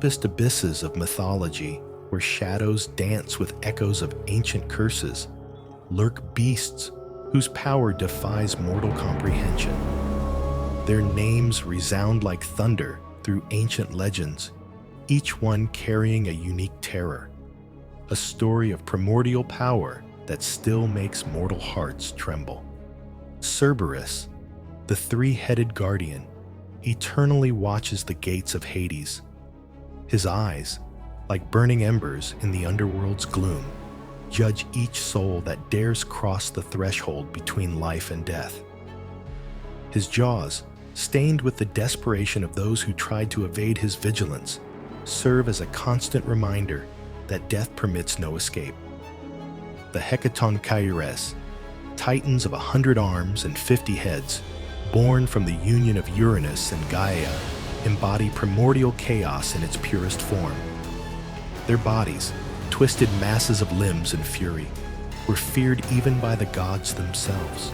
deepest abysses of mythology, where shadows dance with echoes of ancient curses, lurk beasts whose power defies mortal comprehension. Their names resound like thunder through ancient legends, each one carrying a unique terror, a story of primordial power that still makes mortal hearts tremble. Cerberus, the three-headed guardian, eternally watches the gates of Hades. His eyes, like burning embers in the underworld's gloom, judge each soul that dares cross the threshold between life and death. His jaws, stained with the desperation of those who tried to evade his vigilance, serve as a constant reminder that death permits no escape. The Hecatonchires, titans of 100 arms and 50 heads, born from the union of Uranus and Gaia, embody primordial chaos in its purest form. Their bodies, twisted masses of limbs and fury, were feared even by the gods themselves.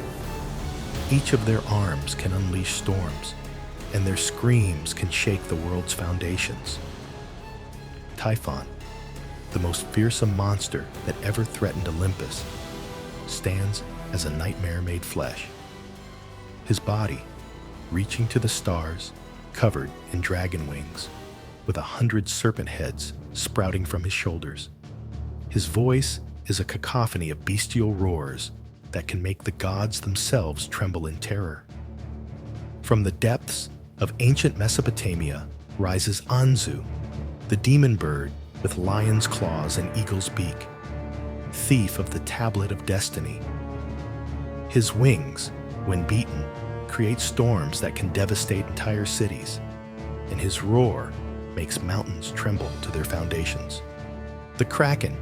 Each of their arms can unleash storms, and their screams can shake the world's foundations. Typhon, the most fearsome monster that ever threatened Olympus, stands as a nightmare made flesh. His body, reaching to the stars, covered in dragon wings, with 100 serpent heads sprouting from his shoulders. His voice is a cacophony of bestial roars that can make the gods themselves tremble in terror. From the depths of ancient Mesopotamia rises Anzu, the demon bird with lion's claws and eagle's beak, thief of the tablet of destiny. His wings, when beaten, create storms that can devastate entire cities, and his roar makes mountains tremble to their foundations. The Kraken,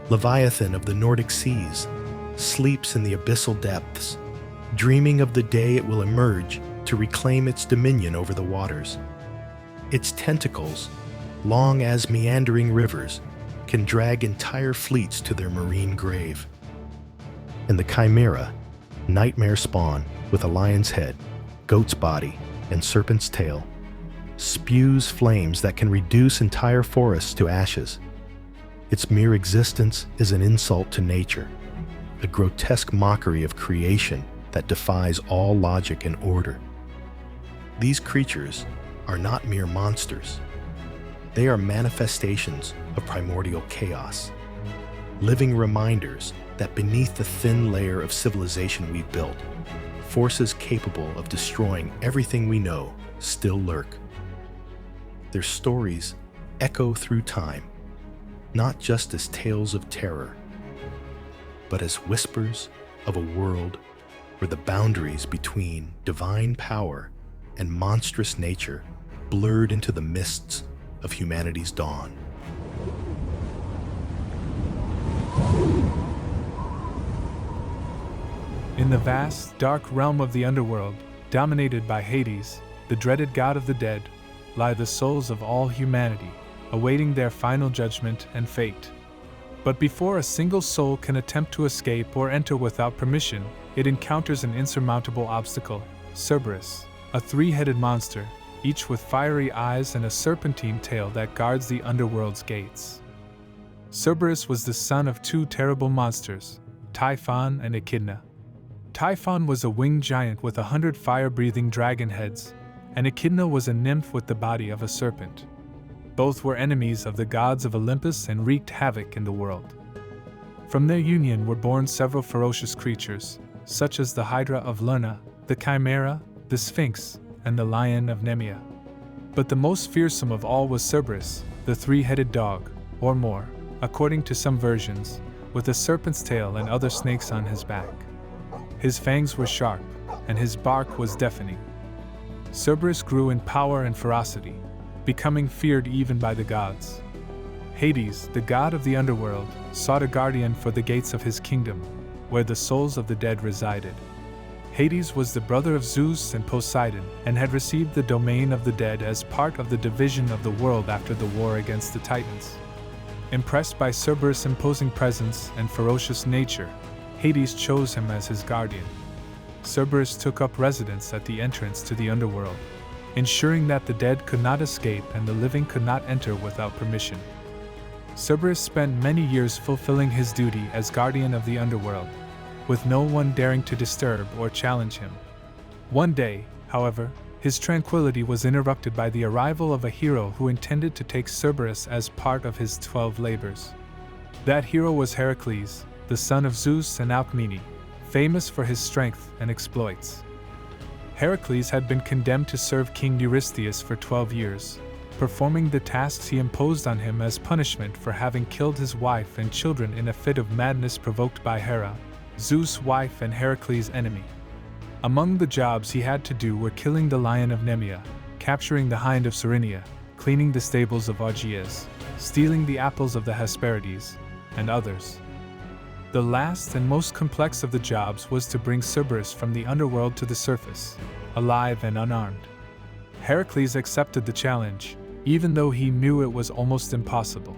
Leviathan of the Nordic seas, sleeps in the abyssal depths, dreaming of the day it will emerge to reclaim its dominion over the waters. Its tentacles, long as meandering rivers, can drag entire fleets to their marine grave. And the Chimera, nightmare spawn with a lion's head, goat's body, and serpent's tail, spews flames that can reduce entire forests to ashes. Its mere existence is an insult to nature, a grotesque mockery of creation that defies all logic and order. These creatures are not mere monsters. They are manifestations of primordial chaos, living reminders that beneath the thin layer of civilization we've built, forces capable of destroying everything we know still lurk. Their stories echo through time, not just as tales of terror, but as whispers of a world where the boundaries between divine power and monstrous nature blurred into the mists of humanity's dawn. In the vast, dark realm of the underworld, dominated by Hades, the dreaded god of the dead, lie the souls of all humanity, awaiting their final judgment and fate. But before a single soul can attempt to escape or enter without permission, it encounters an insurmountable obstacle: Cerberus, a three-headed monster, each with fiery eyes and a serpentine tail that guards the underworld's gates. Cerberus was the son of two terrible monsters, Typhon and Echidna. Typhon was a winged giant with 100 fire-breathing dragon heads, and Echidna was a nymph with the body of a serpent. Both were enemies of the gods of Olympus and wreaked havoc in the world. From their union were born several ferocious creatures, such as the Hydra of Lerna, the Chimera, the Sphinx, and the Lion of Nemea. But the most fearsome of all was Cerberus, the three-headed dog, or more, according to some versions, with a serpent's tail and other snakes on his back. His fangs were sharp, and his bark was deafening. Cerberus grew in power and ferocity, becoming feared even by the gods. Hades, the god of the underworld, sought a guardian for the gates of his kingdom, where the souls of the dead resided. Hades was the brother of Zeus and Poseidon, and had received the domain of the dead as part of the division of the world after the war against the Titans. Impressed by Cerberus' imposing presence and ferocious nature, Hades chose him as his guardian. Cerberus took up residence at the entrance to the underworld, ensuring that the dead could not escape and the living could not enter without permission. Cerberus spent many years fulfilling his duty as guardian of the underworld, with no one daring to disturb or challenge him. One day, however, his tranquility was interrupted by the arrival of a hero who intended to take Cerberus as part of his 12 labors. That hero was Heracles, the son of Zeus and Alcmene, famous for his strength and exploits. Heracles had been condemned to serve King Eurystheus for 12 years, performing the tasks he imposed on him as punishment for having killed his wife and children in a fit of madness provoked by Hera, Zeus' wife and Heracles' enemy. Among the jobs he had to do were killing the lion of Nemea, capturing the hind of Cyrenia, cleaning the stables of Augeas, stealing the apples of the Hesperides, and others. The last and most complex of the jobs was to bring Cerberus from the underworld to the surface, alive and unarmed. Heracles accepted the challenge, even though he knew it was almost impossible.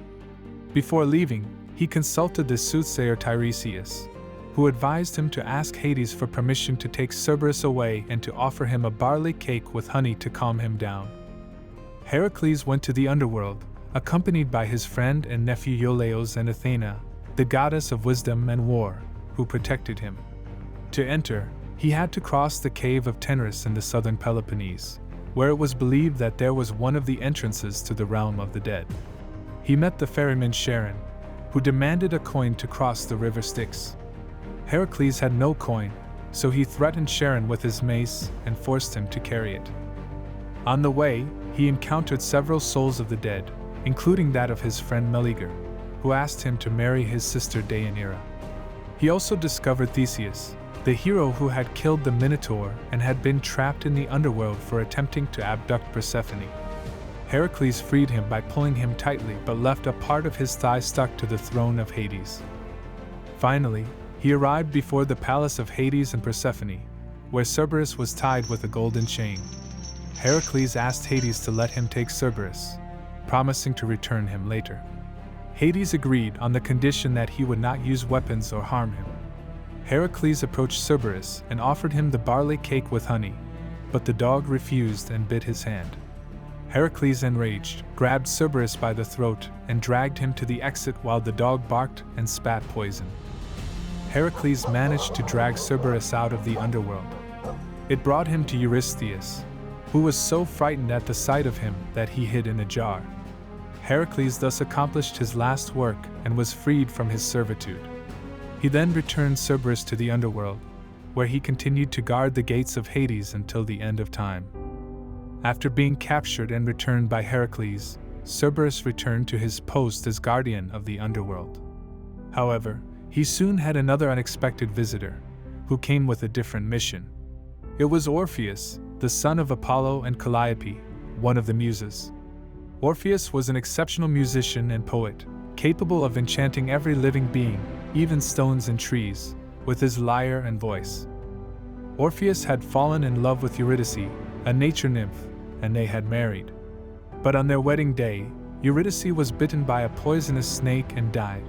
Before leaving, he consulted the soothsayer Tiresias, who advised him to ask Hades for permission to take Cerberus away and to offer him a barley cake with honey to calm him down. Heracles went to the underworld, accompanied by his friend and nephew Iolaos and Athena, the goddess of wisdom and war, who protected him. To enter, he had to cross the cave of Tenrus in the southern Peloponnese, where it was believed that there was one of the entrances to the realm of the dead. He met the ferryman Charon, who demanded a coin to cross the river Styx. Heracles had no coin, so he threatened Charon with his mace and forced him to carry it. On the way, he encountered several souls of the dead, including that of his friend Meleager, who asked him to marry his sister Deianira. He also discovered Theseus, the hero who had killed the Minotaur and had been trapped in the underworld for attempting to abduct Persephone. Heracles freed him by pulling him tightly but left a part of his thigh stuck to the throne of Hades. Finally, he arrived before the palace of Hades and Persephone, where Cerberus was tied with a golden chain. Heracles asked Hades to let him take Cerberus, promising to return him later. Hades agreed on the condition that he would not use weapons or harm him. Heracles approached Cerberus and offered him the barley cake with honey, but the dog refused and bit his hand. Heracles, enraged, grabbed Cerberus by the throat and dragged him to the exit while the dog barked and spat poison. Heracles managed to drag Cerberus out of the underworld. It brought him to Eurystheus, who was so frightened at the sight of him that he hid in a jar. Heracles thus accomplished his last work and was freed from his servitude. He then returned Cerberus to the underworld, where he continued to guard the gates of Hades until the end of time. After being captured and returned by Heracles, Cerberus returned to his post as guardian of the underworld. However, he soon had another unexpected visitor, who came with a different mission. It was Orpheus, the son of Apollo and Calliope, one of the Muses. Orpheus was an exceptional musician and poet, capable of enchanting every living being, even stones and trees, with his lyre and voice. Orpheus had fallen in love with Eurydice, a nature nymph, and they had married. But on their wedding day, Eurydice was bitten by a poisonous snake and died.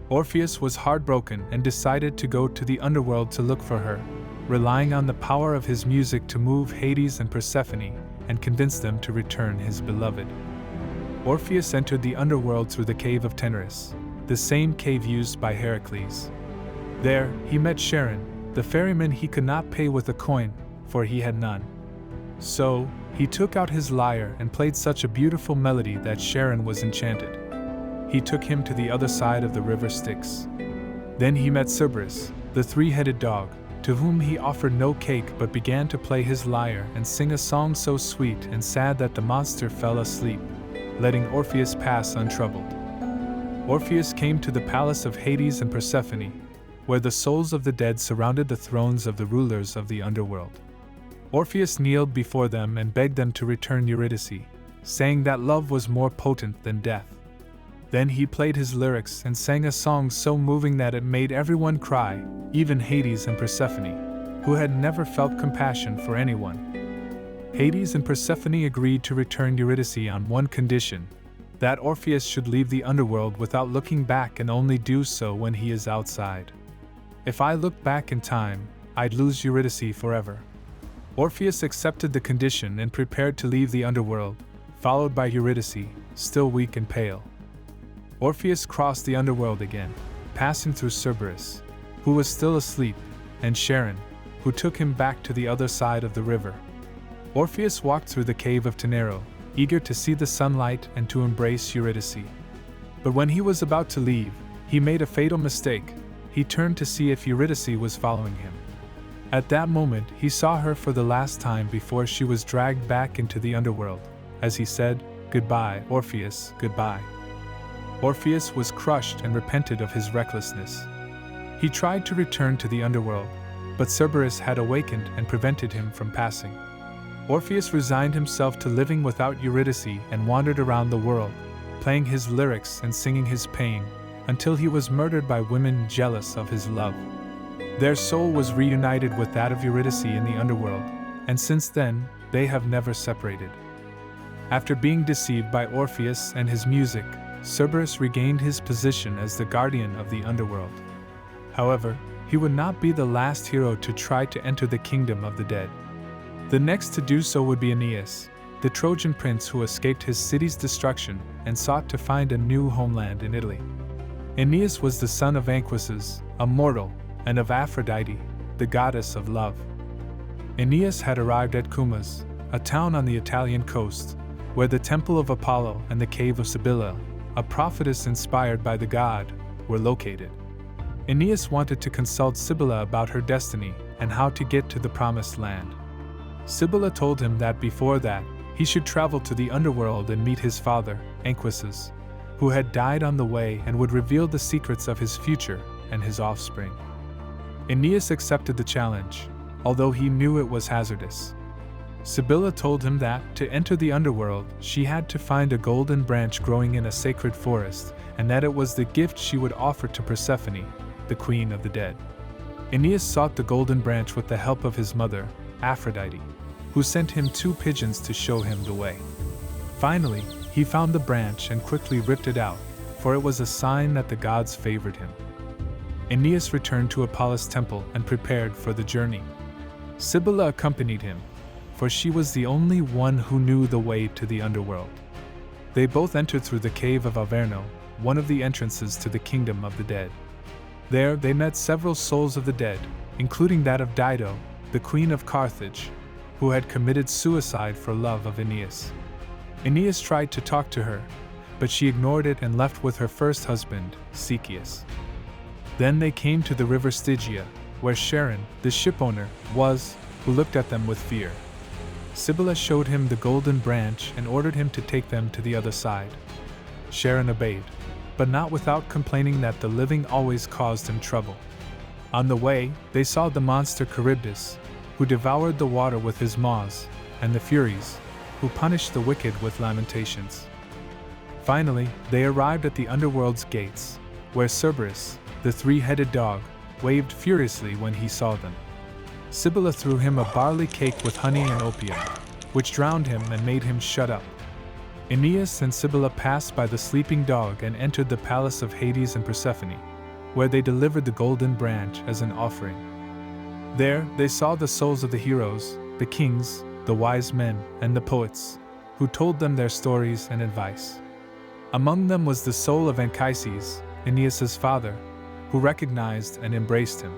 Orpheus was heartbroken and decided to go to the underworld to look for her, relying on the power of his music to move Hades and Persephone and convince them to return his beloved. Orpheus entered the underworld through the cave of Tenrus, the same cave used by Heracles. There, he met Charon, the ferryman he could not pay with a coin, for he had none. So, he took out his lyre and played such a beautiful melody that Charon was enchanted. He took him to the other side of the river Styx. Then he met Cerberus, the three-headed dog, to whom he offered no cake but began to play his lyre and sing a song so sweet and sad that the monster fell asleep, letting Orpheus pass untroubled. Orpheus came to the palace of Hades and Persephone, where the souls of the dead surrounded the thrones of the rulers of the underworld. Orpheus kneeled before them and begged them to return Eurydice, saying that love was more potent than death. Then he played his lyrics and sang a song so moving that it made everyone cry, even Hades and Persephone, who had never felt compassion for anyone. Hades and Persephone agreed to return Eurydice on one condition, that Orpheus should leave the underworld without looking back and only do so when he is outside. If I looked back in time, I'd lose Eurydice forever. Orpheus accepted the condition and prepared to leave the underworld, followed by Eurydice, still weak and pale. Orpheus crossed the underworld again, passing through Cerberus, who was still asleep, and Charon, who took him back to the other side of the river. Orpheus walked through the cave of Tenero, eager to see the sunlight and to embrace Eurydice. But when he was about to leave, he made a fatal mistake. He turned to see if Eurydice was following him. At that moment, he saw her for the last time before she was dragged back into the underworld, as he said, "Goodbye, Orpheus, goodbye." Orpheus was crushed and repented of his recklessness. He tried to return to the underworld, but Cerberus had awakened and prevented him from passing. Orpheus resigned himself to living without Eurydice and wandered around the world, playing his lyrics and singing his pain, until he was murdered by women jealous of his love. Their soul was reunited with that of Eurydice in the underworld, and since then, they have never separated. After being deceived by Orpheus and his music, Cerberus regained his position as the guardian of the underworld. However, he would not be the last hero to try to enter the kingdom of the dead. The next to do so would be Aeneas, the Trojan prince who escaped his city's destruction and sought to find a new homeland in Italy. Aeneas was the son of Anchises, a mortal, and of Aphrodite, the goddess of love. Aeneas had arrived at Cumas, a town on the Italian coast, where the temple of Apollo and the cave of Sibylla, a prophetess inspired by the god, were located. Aeneas wanted to consult Sibylla about her destiny and how to get to the promised land. Sibylla told him that before that, he should travel to the underworld and meet his father, Anchises, who had died on the way and would reveal the secrets of his future and his offspring. Aeneas accepted the challenge, although he knew it was hazardous. Sibylla told him that, to enter the underworld, she had to find a golden branch growing in a sacred forest, and that it was the gift she would offer to Persephone, the queen of the dead. Aeneas sought the golden branch with the help of his mother, Aphrodite, who sent him 2 pigeons to show him the way. Finally, he found the branch and quickly ripped it out, for it was a sign that the gods favored him. Aeneas returned to Apollo's temple and prepared for the journey. Sibylla accompanied him, for she was the only one who knew the way to the underworld. They both entered through the cave of Averno, one of the entrances to the kingdom of the dead. There they met several souls of the dead, including that of Dido, the queen of Carthage, who had committed suicide for love of Aeneas. Aeneas tried to talk to her, but she ignored it and left with her first husband, Sychaeus. Then they came to the river Stygia, where Charon, the shipowner, was, who looked at them with fear. Sibylla showed him the golden branch and ordered him to take them to the other side. Charon obeyed, but not without complaining that the living always caused him trouble. On the way, they saw the monster Charybdis, who devoured the water with his maws, and the Furies, who punished the wicked with lamentations. Finally, they arrived at the underworld's gates, where Cerberus, the 3-headed dog, waved furiously when he saw them. Sibylla threw him a barley cake with honey and opium, which drowned him and made him shut up. Aeneas and Sibylla passed by the sleeping dog and entered the palace of Hades and Persephone, where they delivered the golden branch as an offering. There they saw the souls of the heroes, the kings, the wise men, and the poets, who told them their stories and advice. Among them was the soul of Anchises, Aeneas' father, who recognized and embraced him.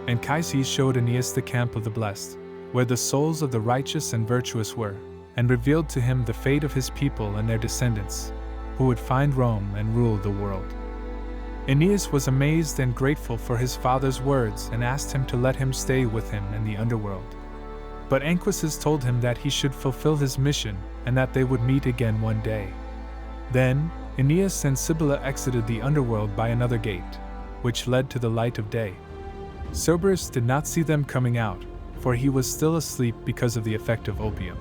Anchises showed Aeneas the camp of the blessed, where the souls of the righteous and virtuous were, and revealed to him the fate of his people and their descendants, who would find Rome and rule the world. Aeneas was amazed and grateful for his father's words and asked him to let him stay with him in the underworld. But Anchises told him that he should fulfill his mission and that they would meet again one day. Then, Aeneas and Sibylla exited the underworld by another gate, which led to the light of day. Cerberus did not see them coming out, for he was still asleep because of the effect of opium.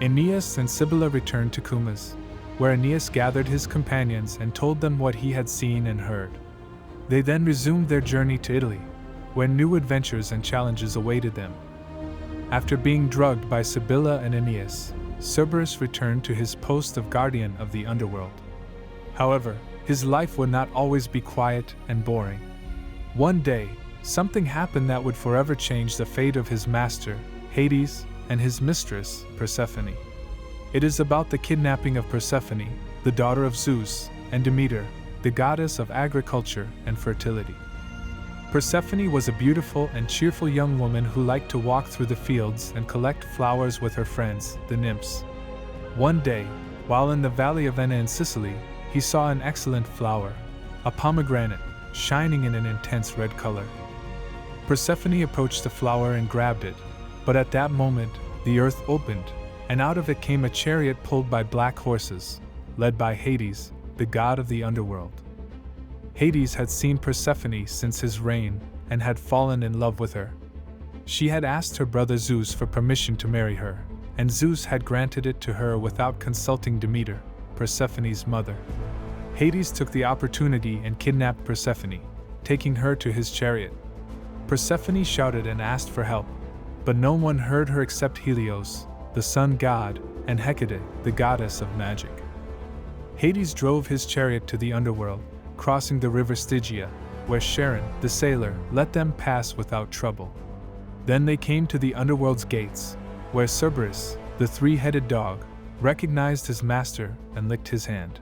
Aeneas and Sibylla returned to Cumas, where Aeneas gathered his companions and told them what he had seen and heard. They then resumed their journey to Italy, where new adventures and challenges awaited them. After being drugged by Sibylla and Aeneas, Cerberus returned to his post of guardian of the underworld. However, his life would not always be quiet and boring. One day, something happened that would forever change the fate of his master, Hades, and his mistress, Persephone. It is about the kidnapping of Persephone, the daughter of Zeus, and Demeter, the goddess of agriculture and fertility. Persephone was a beautiful and cheerful young woman who liked to walk through the fields and collect flowers with her friends, the nymphs. One day, while in the valley of Enna in Sicily, he saw an excellent flower, a pomegranate, shining in an intense red color. Persephone approached the flower and grabbed it, but at that moment, the earth opened, and out of it came a chariot pulled by black horses, led by Hades, the god of the underworld. Hades had seen Persephone since his reign and had fallen in love with her. She had asked her brother Zeus for permission to marry her, and Zeus had granted it to her without consulting Demeter, Persephone's mother. Hades took the opportunity and kidnapped Persephone, taking her to his chariot. Persephone shouted and asked for help, but no one heard her except Helios, the sun god, and Hecate, the goddess of magic. Hades drove his chariot to the underworld, crossing the river Stygia, where Charon, the sailor, let them pass without trouble. Then they came to the underworld's gates, where Cerberus, the three-headed dog, recognized his master and licked his hand.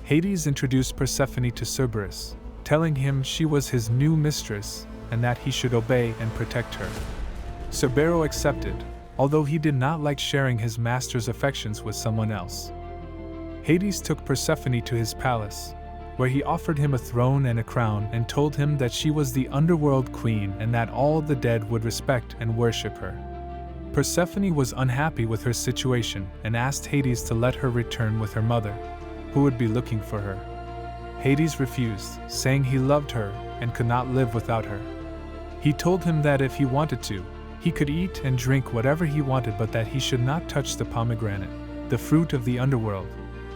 Hades introduced Persephone to Cerberus, telling him she was his new mistress and that he should obey and protect her. Cerberus accepted, although he did not like sharing his master's affections with someone else. Hades took Persephone to his palace, where he offered him a throne and a crown and told him that she was the underworld queen and that all the dead would respect and worship her. Persephone was unhappy with her situation and asked Hades to let her return with her mother, who would be looking for her. Hades refused, saying he loved her and could not live without her. He told him that if he wanted to, he could eat and drink whatever he wanted, but that he should not touch the pomegranate, the fruit of the underworld,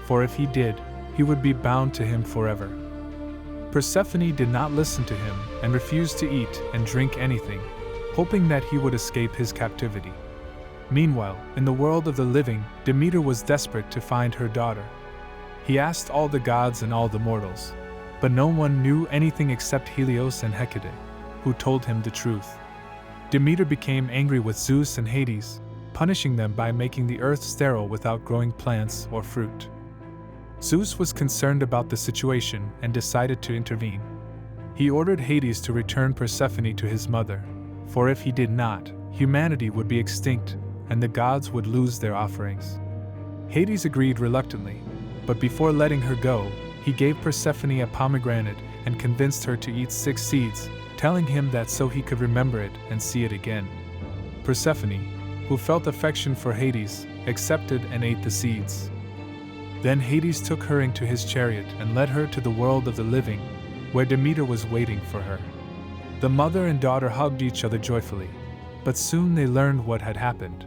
for if he did, he would be bound to him forever. Persephone did not listen to him and refused to eat and drink anything, hoping that he would escape his captivity. Meanwhile, in the world of the living, Demeter was desperate to find her daughter. He asked all the gods and all the mortals, but no one knew anything except Helios and Hecate, who told him the truth. Demeter became angry with Zeus and Hades, punishing them by making the earth sterile without growing plants or fruit. Zeus was concerned about the situation and decided to intervene. He ordered Hades to return Persephone to his mother, for if he did not, humanity would be extinct and the gods would lose their offerings. Hades agreed reluctantly, but before letting her go, he gave Persephone a pomegranate and convinced her to eat 6 seeds, telling him that so he could remember it and see it again. Persephone, who felt affection for Hades, accepted and ate the seeds. Then Hades took her into his chariot and led her to the world of the living, where Demeter was waiting for her. The mother and daughter hugged each other joyfully, but soon they learned what had happened.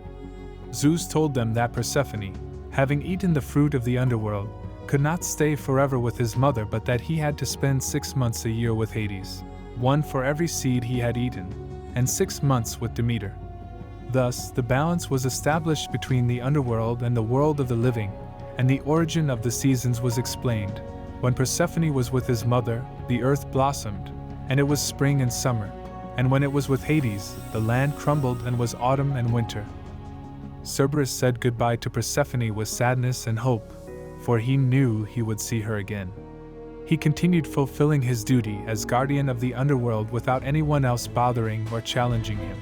Zeus told them that Persephone, having eaten the fruit of the underworld, could not stay forever with his mother, but that he had to spend 6 months a year with Hades, 1 for every seed he had eaten, and 6 months with Demeter. Thus, the balance was established between the underworld and the world of the living, and the origin of the seasons was explained. When Persephone was with his mother, the earth blossomed, and it was spring and summer, and when it was with Hades, the land crumbled and was autumn and winter. Cerberus said goodbye to Persephone with sadness and hope, for he knew he would see her again. He continued fulfilling his duty as guardian of the underworld without anyone else bothering or challenging him.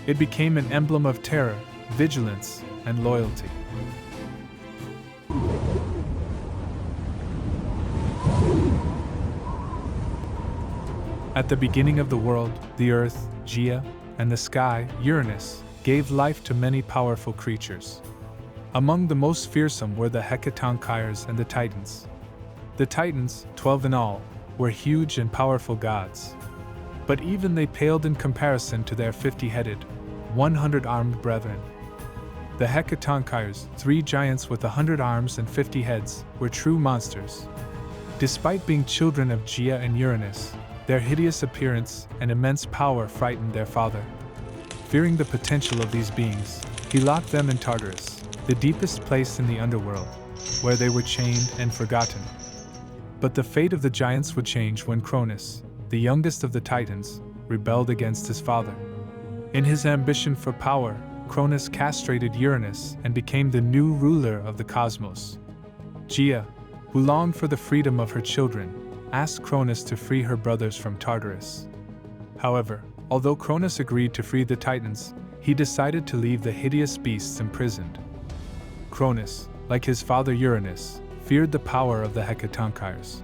It became an emblem of terror, vigilance, and loyalty. At the beginning of the world, the earth, Gaia, and the sky, Uranus, gave life to many powerful creatures. Among the most fearsome were the Hecatonchires and the Titans. The Titans, 12 in all, were huge and powerful gods. But even they paled in comparison to their 50-headed, 100-armed brethren. The Hecatonchires, 3 giants with 100 arms and 50 heads, were true monsters. Despite being children of Gaia and Uranus, their hideous appearance and immense power frightened their father. Fearing the potential of these beings, he locked them in Tartarus, the deepest place in the underworld, where they were chained and forgotten. But the fate of the giants would change when Cronus, the youngest of the Titans, rebelled against his father. In his ambition for power, Cronus castrated Uranus and became the new ruler of the cosmos. Gaia, who longed for the freedom of her children, asked Cronus to free her brothers from Tartarus. However, although Cronus agreed to free the Titans, he decided to leave the hideous beasts imprisoned. Cronus, like his father Uranus, feared the power of the Hecatonchires.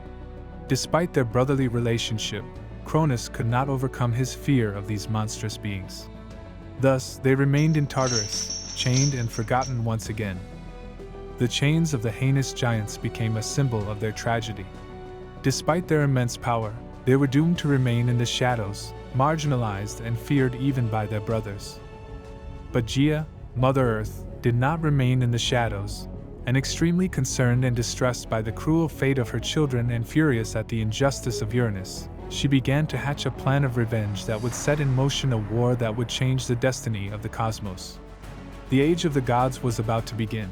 Despite their brotherly relationship, Cronus could not overcome his fear of these monstrous beings. Thus, they remained in Tartarus, chained and forgotten once again. The chains of the heinous giants became a symbol of their tragedy. Despite their immense power, they were doomed to remain in the shadows, marginalized and feared even by their brothers. But Gaia, Mother Earth, did not remain in the shadows, and extremely concerned and distressed by the cruel fate of her children and furious at the injustice of Uranus, she began to hatch a plan of revenge that would set in motion a war that would change the destiny of the cosmos. The age of the gods was about to begin.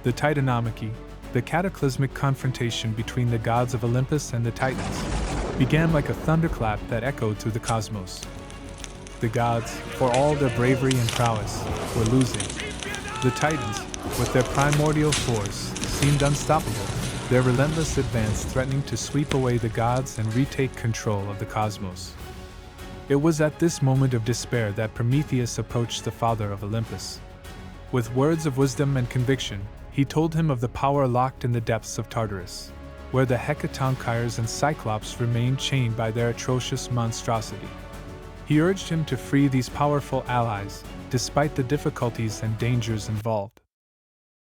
The Titanomachy, the cataclysmic confrontation between the gods of Olympus and the Titans, began like a thunderclap that echoed through the cosmos. The gods, for all their bravery and prowess, were losing. The Titans, with their primordial force, seemed unstoppable, their relentless advance threatening to sweep away the gods and retake control of the cosmos. It was at this moment of despair that Prometheus approached the father of Olympus. With words of wisdom and conviction, he told him of the power locked in the depths of Tartarus, where the Hecatonchires and Cyclops remained chained by their atrocious monstrosity. He urged him to free these powerful allies, despite the difficulties and dangers involved.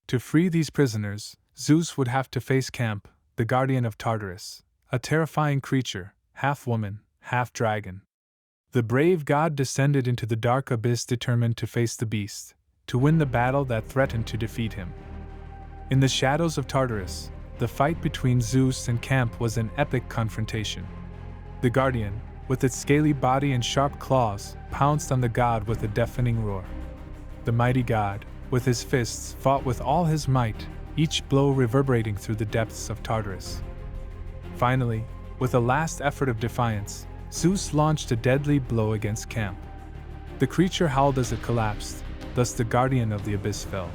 To free these prisoners, Zeus would have to face Camp, the guardian of Tartarus, a terrifying creature, half woman, half dragon. The brave god descended into the dark abyss determined to face the beast, to win the battle that threatened to defeat him. In the shadows of Tartarus, the fight between Zeus and Camp was an epic confrontation. The guardian, with its scaly body and sharp claws, pounced on the god with a deafening roar. The mighty god, with his fists, fought with all his might, each blow reverberating through the depths of Tartarus. Finally, with a last effort of defiance, Zeus launched a deadly blow against Camp. The creature howled as it collapsed, thus the guardian of the abyss fell.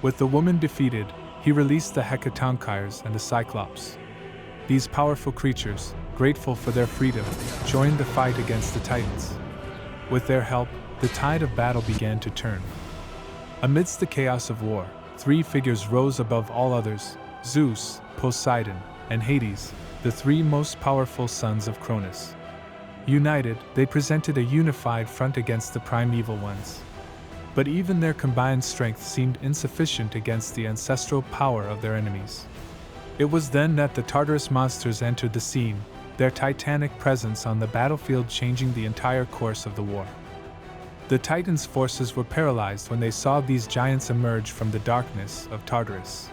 With the woman defeated, he released the Hecatonchires and the Cyclops. These powerful creatures, grateful for their freedom, joined the fight against the Titans. With their help, the tide of battle began to turn. Amidst the chaos of war, three figures rose above all others: Zeus, Poseidon, and Hades, the three most powerful sons of Cronus. United, they presented a unified front against the primeval ones. But even their combined strength seemed insufficient against the ancestral power of their enemies. It was then that the Tartarus monsters entered the scene, their titanic presence on the battlefield changing the entire course of the war. The Titans' forces were paralyzed when they saw these giants emerge from the darkness of Tartarus.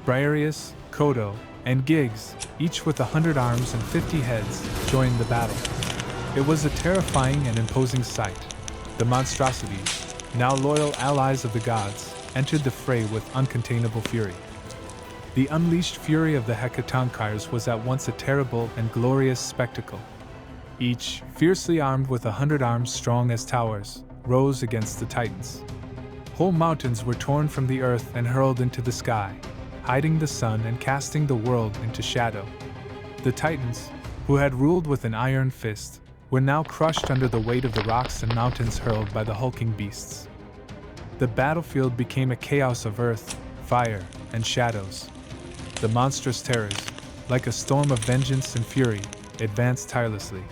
Briareus, Coto, and Giggs, each with 100 arms and 50 heads, joined the battle. It was a terrifying and imposing sight. The monstrosities, now loyal allies of the gods, entered the fray with uncontainable fury. The unleashed fury of the Hecatonchires was at once a terrible and glorious spectacle. Each, fiercely armed with 100 arms strong as towers, rose against the Titans. Whole mountains were torn from the earth and hurled into the sky, hiding the sun and casting the world into shadow. The Titans, who had ruled with an iron fist, were now crushed under the weight of the rocks and mountains hurled by the hulking beasts. The battlefield became a chaos of earth, fire, and shadows. The monstrous terrors, like a storm of vengeance and fury, advanced tirelessly.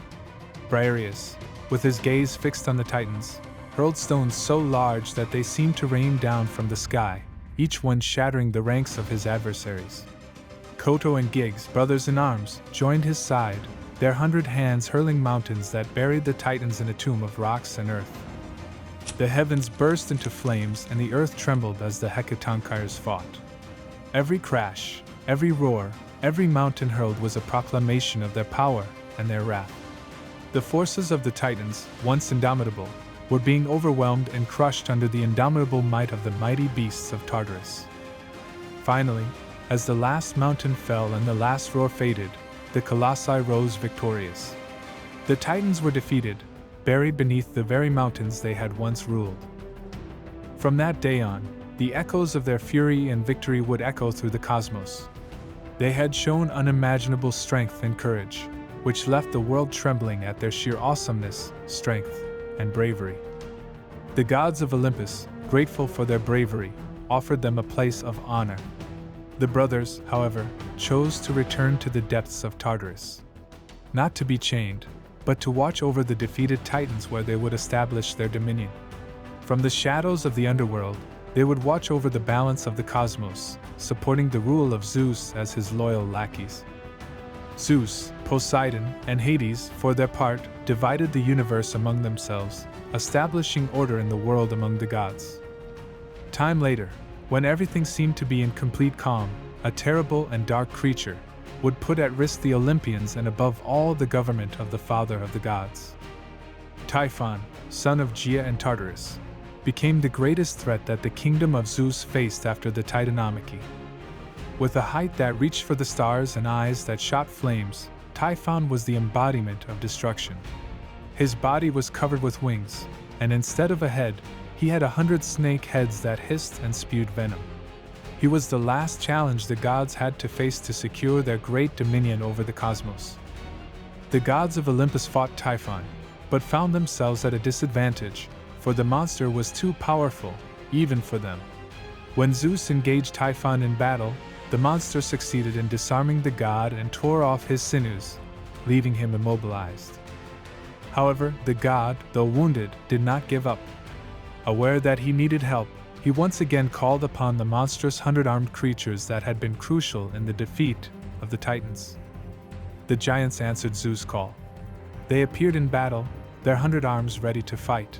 Briareus, with his gaze fixed on the Titans, hurled stones so large that they seemed to rain down from the sky, each one shattering the ranks of his adversaries. Coto and Giggs, brothers in arms, joined his side, their 100 hands hurling mountains that buried the Titans in a tomb of rocks and earth. The heavens burst into flames and the earth trembled as the Hecatonchires fought. Every crash, every roar, every mountain hurled was a proclamation of their power and their wrath. The forces of the Titans, once indomitable, were being overwhelmed and crushed under the indomitable might of the mighty beasts of Tartarus. Finally, as the last mountain fell and the last roar faded, the colossi rose victorious. The Titans were defeated, buried beneath the very mountains they had once ruled. From that day on, the echoes of their fury and victory would echo through the cosmos. They had shown unimaginable strength and courage, which left the world trembling at their sheer awesomeness, strength, and bravery. The gods of Olympus, grateful for their bravery, offered them a place of honor. The brothers, however, chose to return to the depths of Tartarus. Not to be chained, but to watch over the defeated Titans where they would establish their dominion. From the shadows of the underworld, they would watch over the balance of the cosmos, supporting the rule of Zeus as his loyal lackeys. Zeus, Poseidon, and Hades, for their part, divided the universe among themselves, establishing order in the world among the gods. Time later, when everything seemed to be in complete calm, a terrible and dark creature would put at risk the Olympians and above all the government of the father of the gods. Typhon, son of Giza and Tartarus, became the greatest threat that the kingdom of Zeus faced after the Titanomachy. With a height that reached for the stars and eyes that shot flames, Typhon was the embodiment of destruction. His body was covered with wings, and instead of a head, he had 100 snake heads that hissed and spewed venom. He was the last challenge the gods had to face to secure their great dominion over the cosmos. The gods of Olympus fought Typhon, but found themselves at a disadvantage, for the monster was too powerful, even for them. When Zeus engaged Typhon in battle, the monster succeeded in disarming the god and tore off his sinews, leaving him immobilized. However, the god, though wounded, did not give up. Aware that he needed help, he once again called upon the monstrous 100-armed creatures that had been crucial in the defeat of the Titans. The giants answered Zeus' call. They appeared in battle, their 100 arms ready to fight.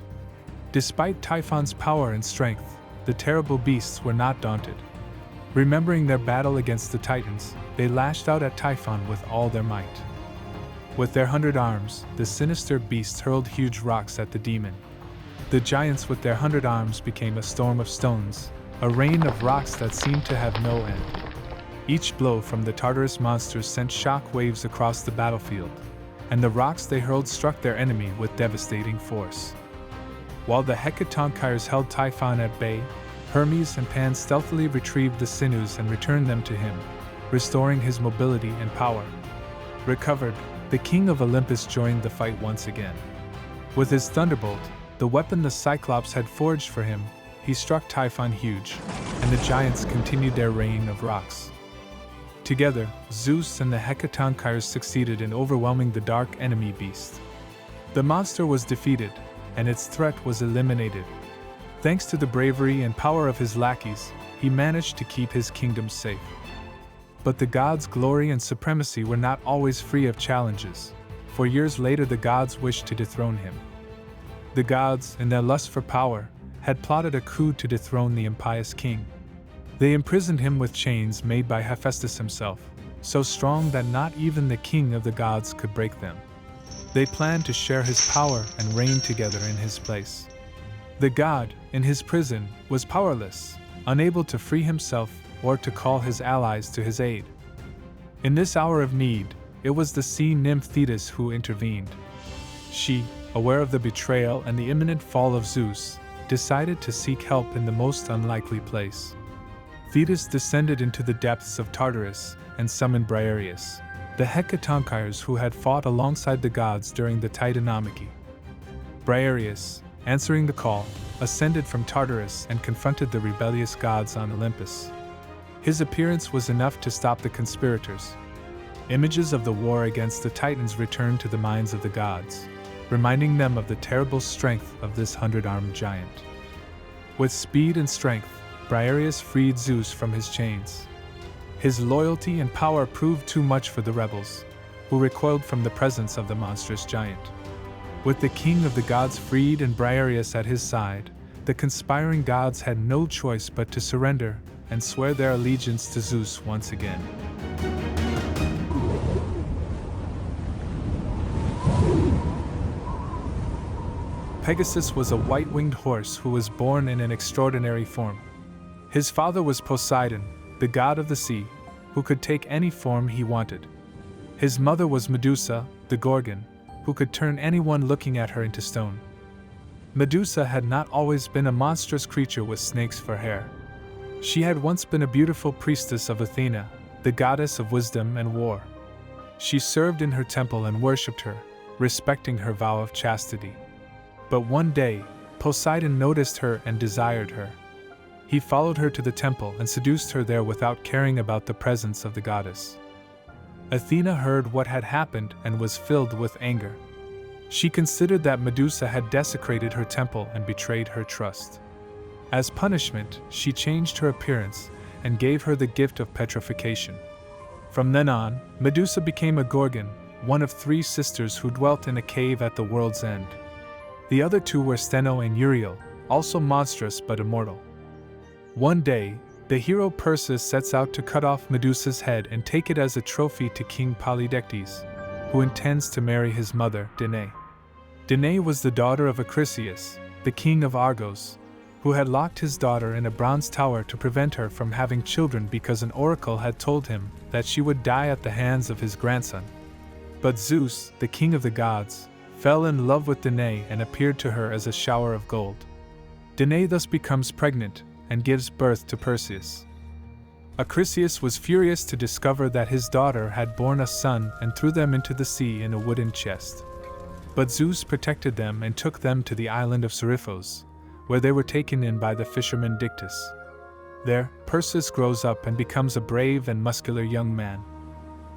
Despite Typhon's power and strength, the terrible beasts were not daunted. Remembering their battle against the Titans, they lashed out at Typhon with all their might. With their 100 arms, the sinister beasts hurled huge rocks at the demon. The giants with their 100 arms became a storm of stones, a rain of rocks that seemed to have no end. Each blow from the Tartarus monsters sent shock waves across the battlefield, and the rocks they hurled struck their enemy with devastating force. While the Hecatonchires held Typhon at bay, Hermes and Pan stealthily retrieved the sinews and returned them to him, restoring his mobility and power. Recovered, the king of Olympus joined the fight once again. With his thunderbolt, the weapon the Cyclops had forged for him, he struck Typhon huge, and the giants continued their rain of rocks. Together, Zeus and the Hecatonchires succeeded in overwhelming the dark enemy beast. The monster was defeated, and its threat was eliminated. Thanks to the bravery and power of his lackeys, he managed to keep his kingdom safe. But the gods' glory and supremacy were not always free of challenges, for years later the gods wished to dethrone him. The gods, in their lust for power, had plotted a coup to dethrone the impious king. They imprisoned him with chains made by Hephaestus himself, so strong that not even the king of the gods could break them. They planned to share his power and reign together in his place. The god, in his prison, was powerless, unable to free himself or to call his allies to his aid. In this hour of need, it was the sea nymph Thetis who intervened. She, aware of the betrayal and the imminent fall of Zeus, decided to seek help in the most unlikely place. Thetis descended into the depths of Tartarus and summoned Briareus, the Hecatonchires who had fought alongside the gods during the Titanomachy. Briareus, answering the call, ascended from Tartarus and confronted the rebellious gods on Olympus. His appearance was enough to stop the conspirators. Images of the war against the Titans returned to the minds of the gods, reminding them of the terrible strength of this 100-armed giant. With speed and strength, Briareus freed Zeus from his chains. His loyalty and power proved too much for the rebels, who recoiled from the presence of the monstrous giant. With the king of the gods freed and Briareus at his side, the conspiring gods had no choice but to surrender and swear their allegiance to Zeus once again. Pegasus was a white-winged horse who was born in an extraordinary form. His father was Poseidon, the god of the sea, who could take any form he wanted. His mother was Medusa, the Gorgon, who could turn anyone looking at her into stone. Medusa had not always been a monstrous creature with snakes for hair. She had once been a beautiful priestess of Athena, the goddess of wisdom and war. She served in her temple and worshipped her, respecting her vow of chastity. But one day, Poseidon noticed her and desired her. He followed her to the temple and seduced her there without caring about the presence of the goddess. Athena heard what had happened and was filled with anger. She considered that Medusa had desecrated her temple and betrayed her trust. As punishment, she changed her appearance and gave her the gift of petrification. From then on, Medusa became a Gorgon, one of 3 sisters who dwelt in a cave at the world's end. The other 2 were Steno and Uriel, also monstrous but immortal. One day, the hero Perseus sets out to cut off Medusa's head and take it as a trophy to King Polydectes, who intends to marry his mother, Danae. Danae was the daughter of Acrisius, the king of Argos, who had locked his daughter in a bronze tower to prevent her from having children because an oracle had told him that she would die at the hands of his grandson. But Zeus, the king of the gods, fell in love with Danae and appeared to her as a shower of gold. Danae thus becomes pregnant and gives birth to Perseus. Acrisius was furious to discover that his daughter had borne a son and threw them into the sea in a wooden chest. But Zeus protected them and took them to the island of Seriphos, where they were taken in by the fisherman Dictys. There, Perseus grows up and becomes a brave and muscular young man.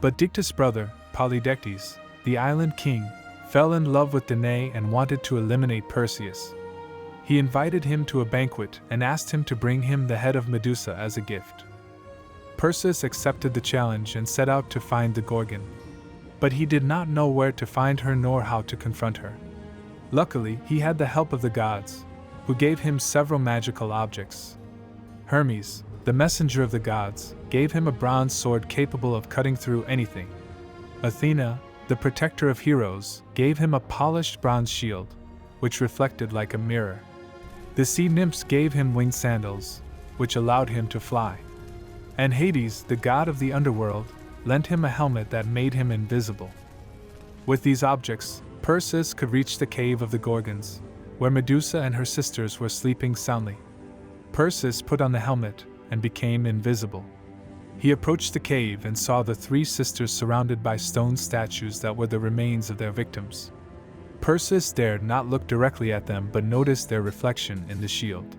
But Dictys' brother, Polydectes, the island king, fell in love with Danae and wanted to eliminate Perseus. He invited him to a banquet and asked him to bring him the head of Medusa as a gift. Perseus accepted the challenge and set out to find the Gorgon. But he did not know where to find her nor how to confront her. Luckily, he had the help of the gods, who gave him several magical objects. Hermes, the messenger of the gods, gave him a bronze sword capable of cutting through anything. Athena, the protector of heroes, gave him a polished bronze shield, which reflected like a mirror. The sea nymphs gave him winged sandals, which allowed him to fly. And Hades, the god of the underworld, lent him a helmet that made him invisible. With these objects, Perseus could reach the cave of the Gorgons, where Medusa and her sisters were sleeping soundly. Perseus put on the helmet and became invisible. He approached the cave and saw the 3 sisters surrounded by stone statues that were the remains of their victims. Perseus dared not look directly at them but noticed their reflection in the shield.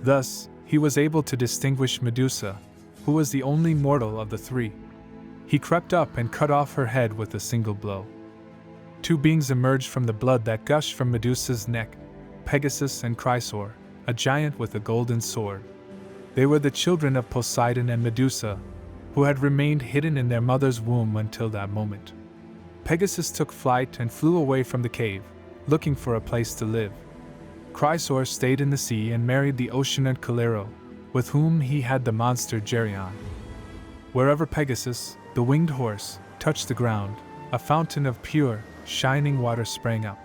Thus, he was able to distinguish Medusa, who was the only mortal of the 3. He crept up and cut off her head with a single blow. 2 beings emerged from the blood that gushed from Medusa's neck, Pegasus and Chrysaor, a giant with a golden sword. They were the children of Poseidon and Medusa, who had remained hidden in their mother's womb until that moment. Pegasus took flight and flew away from the cave, looking for a place to live. Chrysaor stayed in the sea and married the ocean Calero, with whom he had the monster Geryon. Wherever Pegasus, the winged horse, touched the ground, a fountain of pure, shining water sprang up.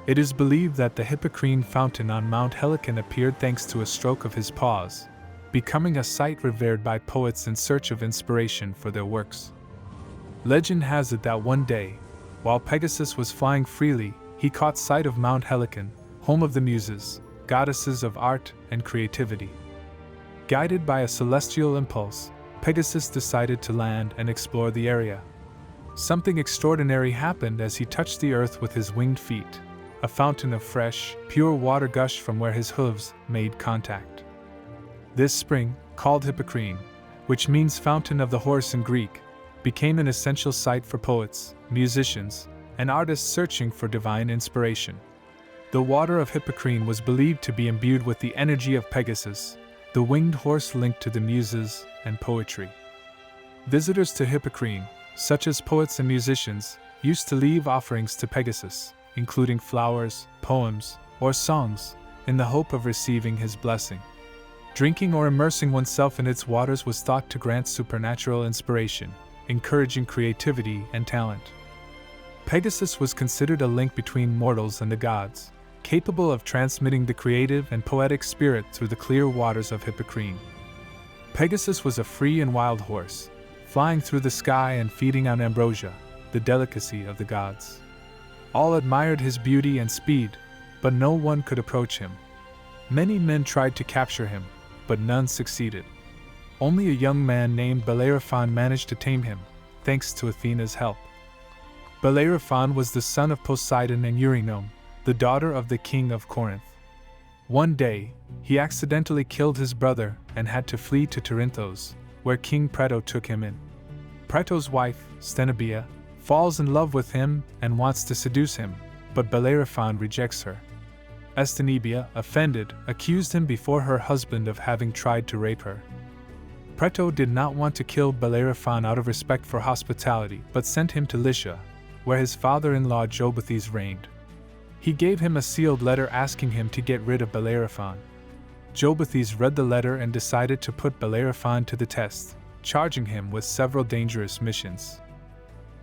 It is believed that the Hippocrene fountain on Mount Helicon appeared thanks to a stroke of his paws, becoming a sight revered by poets in search of inspiration for their works. Legend has it that one day, while Pegasus was flying freely, he caught sight of Mount Helicon, home of the Muses, goddesses of art and creativity. Guided by a celestial impulse, Pegasus decided to land and explore the area. Something extraordinary happened as he touched the earth with his winged feet. A fountain of fresh, pure water gushed from where his hooves made contact. This spring, called Hippocrene, which means fountain of the horse in Greek, became an essential site for poets, musicians, and artists searching for divine inspiration. The water of Hippocrene was believed to be imbued with the energy of Pegasus, the winged horse linked to the Muses and poetry. Visitors to Hippocrene, such as poets and musicians, used to leave offerings to Pegasus, including flowers, poems, or songs, in the hope of receiving his blessing. Drinking or immersing oneself in its waters was thought to grant supernatural inspiration, encouraging creativity and talent. Pegasus was considered a link between mortals and the gods, capable of transmitting the creative and poetic spirit through the clear waters of Hippocrene. Pegasus was a free and wild horse, flying through the sky and feeding on ambrosia, the delicacy of the gods. All admired his beauty and speed, but no one could approach him. Many men tried to capture him, but none succeeded. Only a young man named Bellerophon managed to tame him, thanks to Athena's help. Bellerophon was the son of Poseidon and Eurydice, the daughter of the king of Corinth. One day, he accidentally killed his brother and had to flee to Corinthos, where King Preto took him in. Preto's wife, Stenebia, falls in love with him and wants to seduce him, but Bellerophon rejects her. Stenebia, offended, accused him before her husband of having tried to rape her. Preto did not want to kill Bellerophon out of respect for hospitality, but sent him to Lycia, where his father-in-law Jobethes reigned. He gave him a sealed letter asking him to get rid of Bellerophon. Jobethes read the letter and decided to put Bellerophon to the test, charging him with several dangerous missions.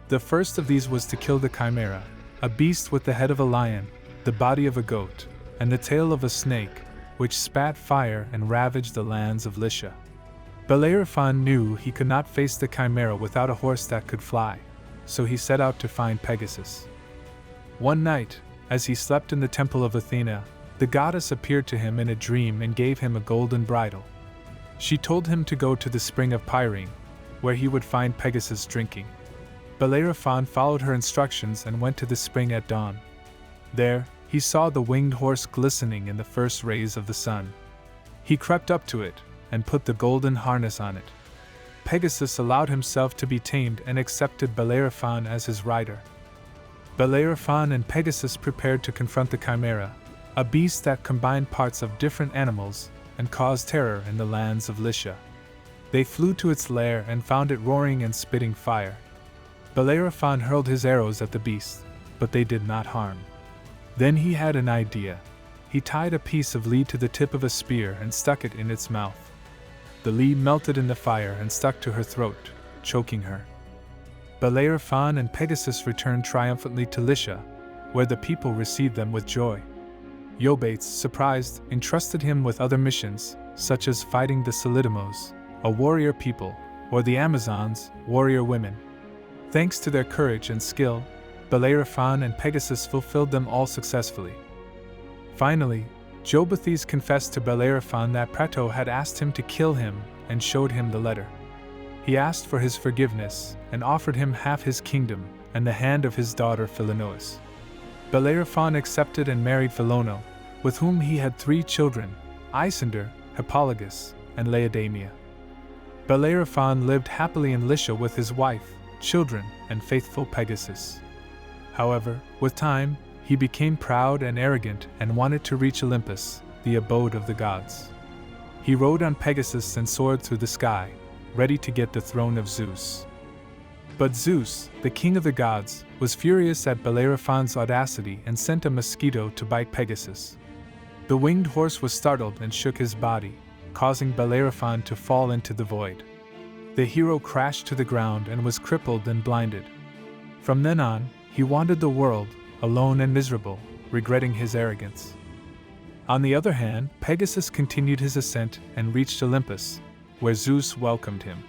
The first of these was to kill the Chimera, a beast with the head of a lion, the body of a goat, and the tail of a snake, which spat fire and ravaged the lands of Lycia. Bellerophon knew he could not face the Chimera without a horse that could fly, so he set out to find Pegasus. One night, as he slept in the temple of Athena, the goddess appeared to him in a dream and gave him a golden bridle. She told him to go to the spring of Pyrene, where he would find Pegasus drinking. Bellerophon followed her instructions and went to the spring at dawn. There, he saw the winged horse glistening in the first rays of the sun. He crept up to it and put the golden harness on it. Pegasus allowed himself to be tamed and accepted Bellerophon as his rider. Bellerophon and Pegasus prepared to confront the Chimera, a beast that combined parts of different animals and caused terror in the lands of Lycia. They flew to its lair and found it roaring and spitting fire. Bellerophon hurled his arrows at the beast, but they did not harm. Then he had an idea. He tied a piece of lead to the tip of a spear and stuck it in its mouth. The lead melted in the fire and stuck to her throat, choking her. Bellerophon and Pegasus returned triumphantly to Lycia, where the people received them with joy. Iobates, surprised, entrusted him with other missions, such as fighting the Solidimos, a warrior people, or the Amazons, warrior women. Thanks to their courage and skill, Bellerophon and Pegasus fulfilled them all successfully. Finally, Jobethes confessed to Bellerophon that Preto had asked him to kill him and showed him the letter. He asked for his forgiveness and offered him half his kingdom and the hand of his daughter Philonois. Bellerophon accepted and married Philono, with whom he had 3 children, Isander, Hippologus, and Laodamia. Bellerophon lived happily in Lycia with his wife, children, and faithful Pegasus. However, with time, he became proud and arrogant and wanted to reach Olympus, the abode of the gods. He rode on Pegasus and soared through the sky, ready to get the throne of Zeus. But Zeus, the king of the gods, was furious at Bellerophon's audacity and sent a mosquito to bite Pegasus. The winged horse was startled and shook his body, causing Bellerophon to fall into the void. The hero crashed to the ground and was crippled and blinded. From then on, he wandered the world, alone and miserable, regretting his arrogance. On the other hand, Pegasus continued his ascent and reached Olympus, where Zeus welcomed him.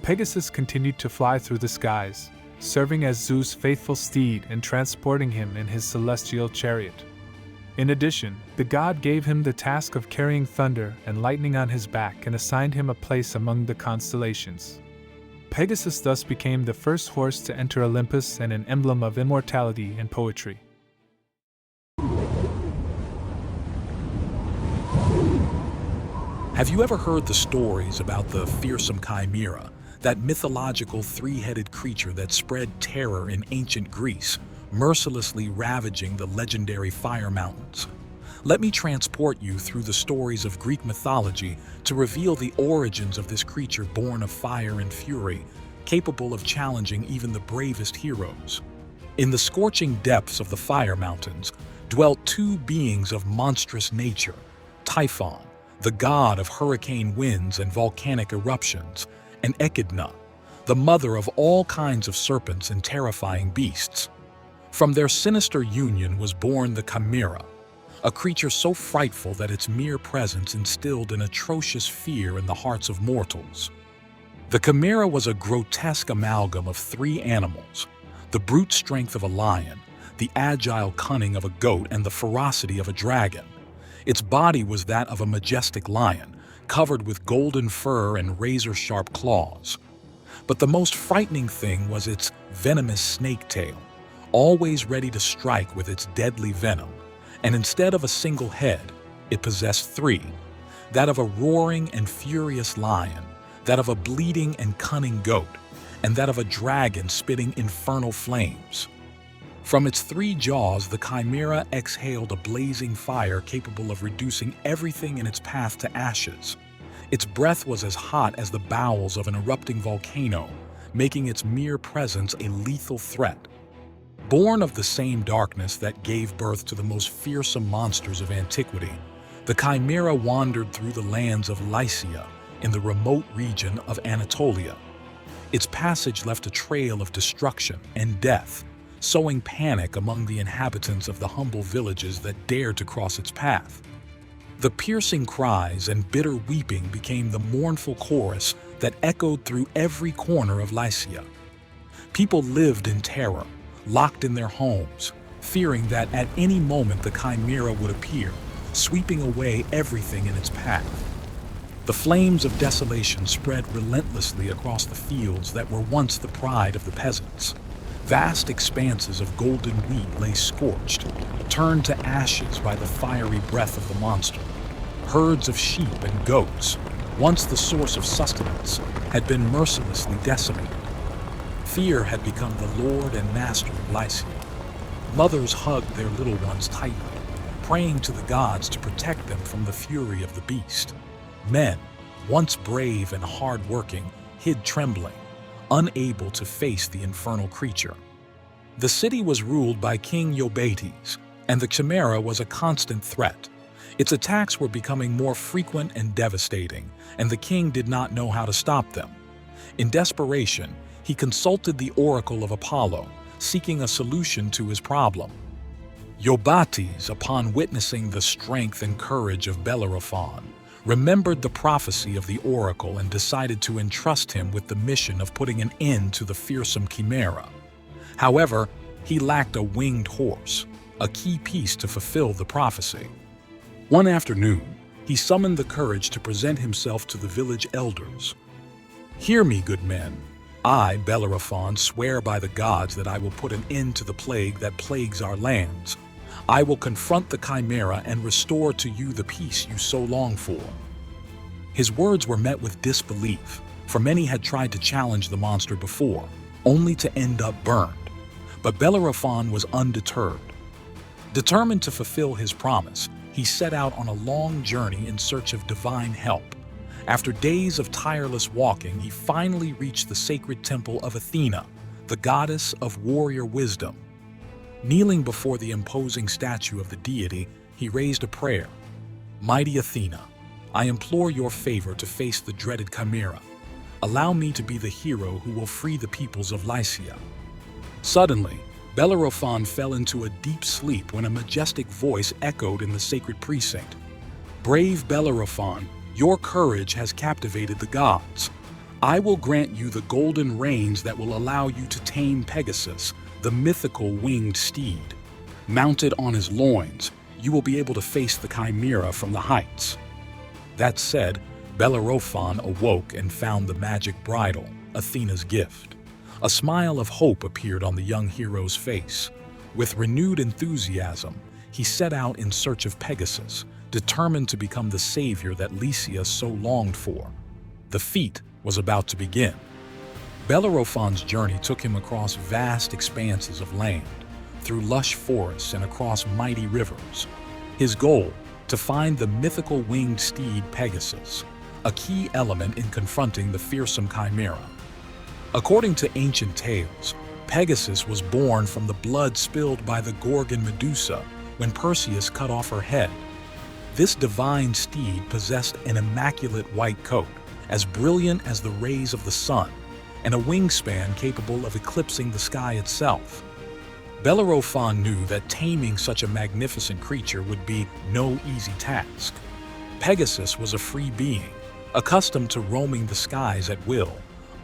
Pegasus continued to fly through the skies, serving as Zeus' faithful steed and transporting him in his celestial chariot. In addition, the god gave him the task of carrying thunder and lightning on his back and assigned him a place among the constellations. Pegasus thus became the first horse to enter Olympus and an emblem of immortality and poetry. Have you ever heard the stories about the fearsome Chimera, that mythological 3-headed creature that spread terror in ancient Greece, mercilessly ravaging the legendary Fire Mountains? Let me transport you through the stories of Greek mythology to reveal the origins of this creature born of fire and fury, capable of challenging even the bravest heroes. In the scorching depths of the Fire Mountains dwelt 2 beings of monstrous nature: Typhon, the god of hurricane winds and volcanic eruptions, and Echidna, the mother of all kinds of serpents and terrifying beasts. From their sinister union was born the Chimera, a creature so frightful that its mere presence instilled an atrocious fear in the hearts of mortals. The Chimera was a grotesque amalgam of 3 animals: the brute strength of a lion, the agile cunning of a goat and the ferocity of a dragon. Its body was that of a majestic lion, covered with golden fur and razor-sharp claws. But the most frightening thing was its venomous snake tail, always ready to strike with its deadly venom, and instead of a single head, it possessed three: that of a roaring and furious lion, that of a bleeding and cunning goat, and that of a dragon spitting infernal flames. From its three jaws, the Chimera exhaled a blazing fire capable of reducing everything in its path to ashes. Its breath was as hot as the bowels of an erupting volcano, making its mere presence a lethal threat. Born of the same darkness that gave birth to the most fearsome monsters of antiquity, the Chimera wandered through the lands of Lycia in the remote region of Anatolia. Its passage left a trail of destruction and death, sowing panic among the inhabitants of the humble villages that dared to cross its path. The piercing cries and bitter weeping became the mournful chorus that echoed through every corner of Lycia. People lived in terror, locked in their homes, fearing that at any moment the Chimera would appear, sweeping away everything in its path. The flames of desolation spread relentlessly across the fields that were once the pride of the peasants. Vast expanses of golden wheat lay scorched, turned to ashes by the fiery breath of the monster. Herds of sheep and goats, once the source of sustenance, had been mercilessly decimated. Fear had become the lord and master of Lycia. Mothers hugged their little ones tightly, praying to the gods to protect them from the fury of the beast. Men, once brave and hard-working, hid trembling, unable to face the infernal creature. The city was ruled by King Eurydice, and the Chimera was a constant threat. Its attacks were becoming more frequent and devastating, and the king did not know how to stop them. In desperation, he consulted the oracle of Apollo, seeking a solution to his problem. Eurydice, upon witnessing the strength and courage of Bellerophon, remembered the prophecy of the oracle and decided to entrust him with the mission of putting an end to the fearsome Chimera. However, he lacked a winged horse, a key piece to fulfill the prophecy. One afternoon, he summoned the courage to present himself to the village elders. "Hear me, good men. I, Bellerophon, swear by the gods that I will put an end to the plague that plagues our lands. I will confront the Chimera and restore to you the peace you so long for." His words were met with disbelief, for many had tried to challenge the monster before, only to end up burned. But Bellerophon was undeterred. Determined to fulfill his promise, he set out on a long journey in search of divine help. After days of tireless walking, he finally reached the sacred temple of Athena, the goddess of warrior wisdom. Kneeling before the imposing statue of the deity, he raised a prayer. "Mighty Athena, I implore your favor to face the dreaded Chimera. Allow me to be the hero who will free the peoples of Lycia." Suddenly, Bellerophon fell into a deep sleep when a majestic voice echoed in the sacred precinct. "Brave Bellerophon, your courage has captivated the gods. I will grant you the golden reins that will allow you to tame Pegasus, the mythical winged steed. Mounted on his loins, you will be able to face the Chimera from the heights." That said, Bellerophon awoke and found the magic bridle, Athena's gift. A smile of hope appeared on the young hero's face. With renewed enthusiasm, he set out in search of Pegasus, determined to become the savior that Lycia so longed for. The feat was about to begin. Bellerophon's journey took him across vast expanses of land, through lush forests and across mighty rivers. His goal, to find the mythical winged steed Pegasus, a key element in confronting the fearsome Chimera. According to ancient tales, Pegasus was born from the blood spilled by the Gorgon Medusa when Perseus cut off her head. This divine steed possessed an immaculate white coat, as brilliant as the rays of the sun, and a wingspan capable of eclipsing the sky itself. Bellerophon knew that taming such a magnificent creature would be no easy task. Pegasus was a free being, accustomed to roaming the skies at will,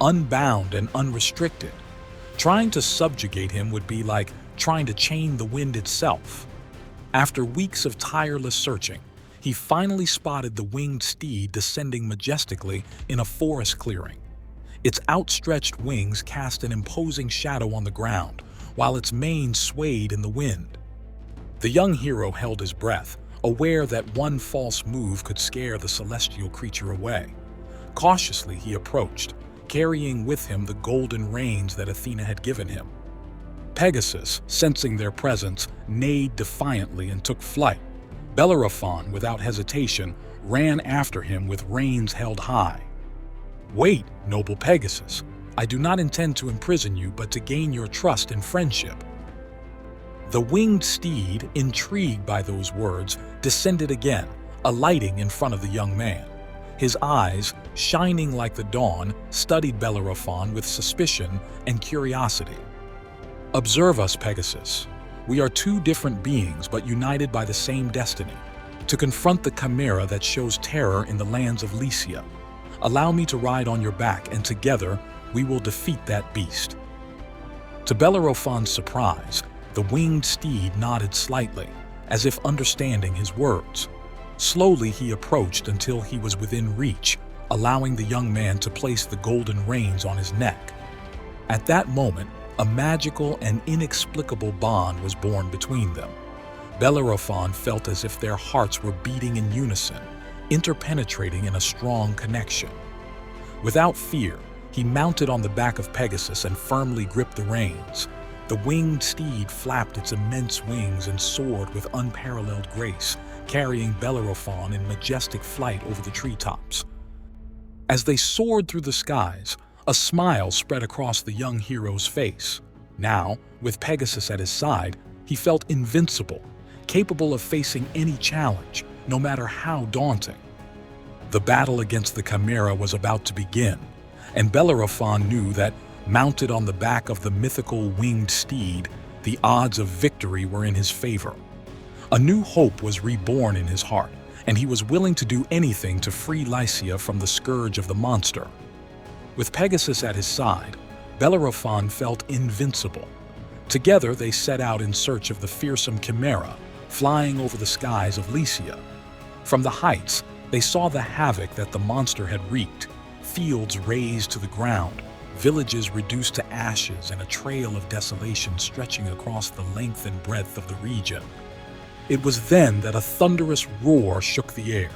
unbound and unrestricted. Trying to subjugate him would be like trying to chain the wind itself. After weeks of tireless searching, he finally spotted the winged steed descending majestically in a forest clearing. Its outstretched wings cast an imposing shadow on the ground, while its mane swayed in the wind. The young hero held his breath, aware that one false move could scare the celestial creature away. Cautiously he approached, carrying with him the golden reins that Athena had given him. Pegasus, sensing their presence, neighed defiantly and took flight. Bellerophon, without hesitation, ran after him with reins held high. "Wait, noble Pegasus. I do not intend to imprison you, but to gain your trust and friendship." The winged steed, intrigued by those words, descended again, alighting in front of the young man. His eyes, shining like the dawn, studied Bellerophon with suspicion and curiosity. "Observe us, Pegasus. We are two different beings, but united by the same destiny, to confront the Chimera that shows terror in the lands of Lycia. Allow me to ride on your back, and together we will defeat that beast." To Bellerophon's surprise, the winged steed nodded slightly, as if understanding his words. Slowly he approached until he was within reach, allowing the young man to place the golden reins on his neck. At that moment, a magical and inexplicable bond was born between them. Bellerophon felt as if their hearts were beating in unison, interpenetrating in a strong connection. Without fear, he mounted on the back of Pegasus and firmly gripped the reins. The winged steed flapped its immense wings and soared with unparalleled grace, carrying Bellerophon in majestic flight over the treetops. As they soared through the skies, a smile spread across the young hero's face. Now, with Pegasus at his side, he felt invincible, capable of facing any challenge, no matter how daunting. The battle against the Chimera was about to begin, and Bellerophon knew that, mounted on the back of the mythical winged steed, the odds of victory were in his favor. A new hope was reborn in his heart, and he was willing to do anything to free Lycia from the scourge of the monster. With Pegasus at his side, Bellerophon felt invincible. Together they set out in search of the fearsome Chimera, flying over the skies of Lycia. From the heights, they saw the havoc that the monster had wreaked: fields razed to the ground, villages reduced to ashes, and a trail of desolation stretching across the length and breadth of the region. It was then that a thunderous roar shook the air.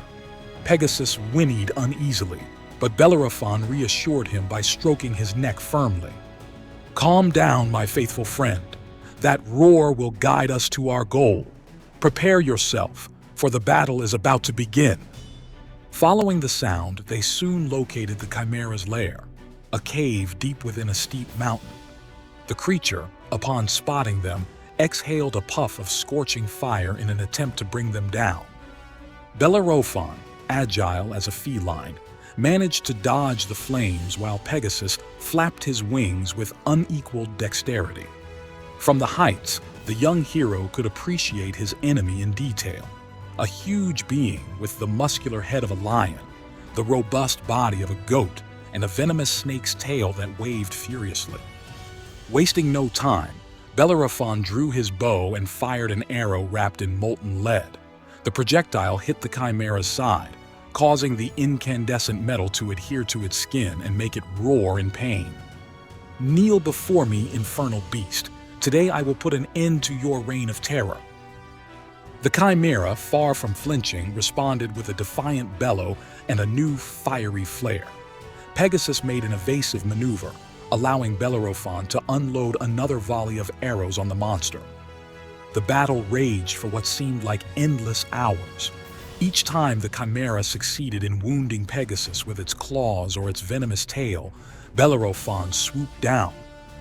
Pegasus whinnied uneasily, but Bellerophon reassured him by stroking his neck firmly. "Calm down, my faithful friend. That roar will guide us to our goal. Prepare yourself, for the battle is about to begin." Following the sound, they soon located the Chimera's lair, a cave deep within a steep mountain. The creature, upon spotting them, exhaled a puff of scorching fire in an attempt to bring them down. Bellerophon, agile as a feline, managed to dodge the flames while Pegasus flapped his wings with unequaled dexterity. From the heights, the young hero could appreciate his enemy in detail. A huge being with the muscular head of a lion, the robust body of a goat, and a venomous snake's tail that waved furiously. Wasting no time, Bellerophon drew his bow and fired an arrow wrapped in molten lead. The projectile hit the Chimera's side, causing the incandescent metal to adhere to its skin and make it roar in pain. "Kneel before me, infernal beast. Today I will put an end to your reign of terror." The Chimera, far from flinching, responded with a defiant bellow and a new fiery flare. Pegasus made an evasive maneuver, allowing Bellerophon to unload another volley of arrows on the monster. The battle raged for what seemed like endless hours. Each time the Chimera succeeded in wounding Pegasus with its claws or its venomous tail, Bellerophon swooped down,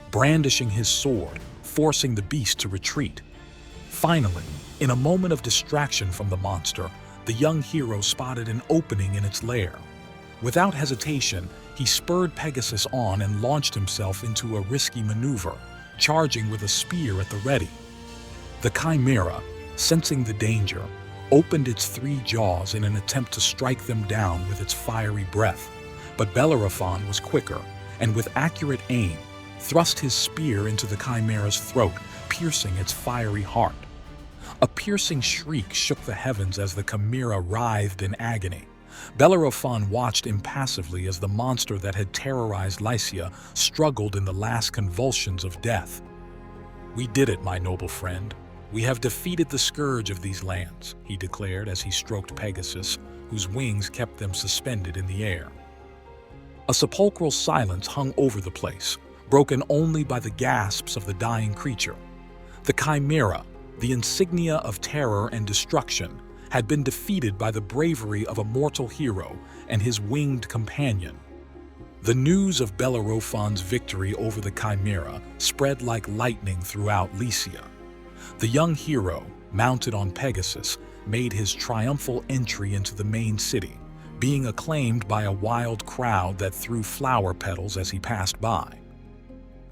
brandishing his sword, forcing the beast to retreat. Finally, in a moment of distraction from the monster, the young hero spotted an opening in its lair. Without hesitation, he spurred Pegasus on and launched himself into a risky maneuver, charging with a spear at the ready. The Chimera, sensing the danger, opened its three jaws in an attempt to strike them down with its fiery breath. But Bellerophon was quicker, and with accurate aim, thrust his spear into the Chimera's throat, piercing its fiery heart. A piercing shriek shook the heavens as the Chimera writhed in agony. Bellerophon watched impassively as the monster that had terrorized Lycia struggled in the last convulsions of death. "We did it, my noble friend. We have defeated the scourge of these lands," he declared as he stroked Pegasus, whose wings kept them suspended in the air. A sepulchral silence hung over the place, broken only by the gasps of the dying creature. The Chimera, the insignia of terror and destruction, had been defeated by the bravery of a mortal hero and his winged companion. The news of Bellerophon's victory over the Chimera spread like lightning throughout Lycia. The young hero, mounted on Pegasus, made his triumphal entry into the main city, being acclaimed by a wild crowd that threw flower petals as he passed by.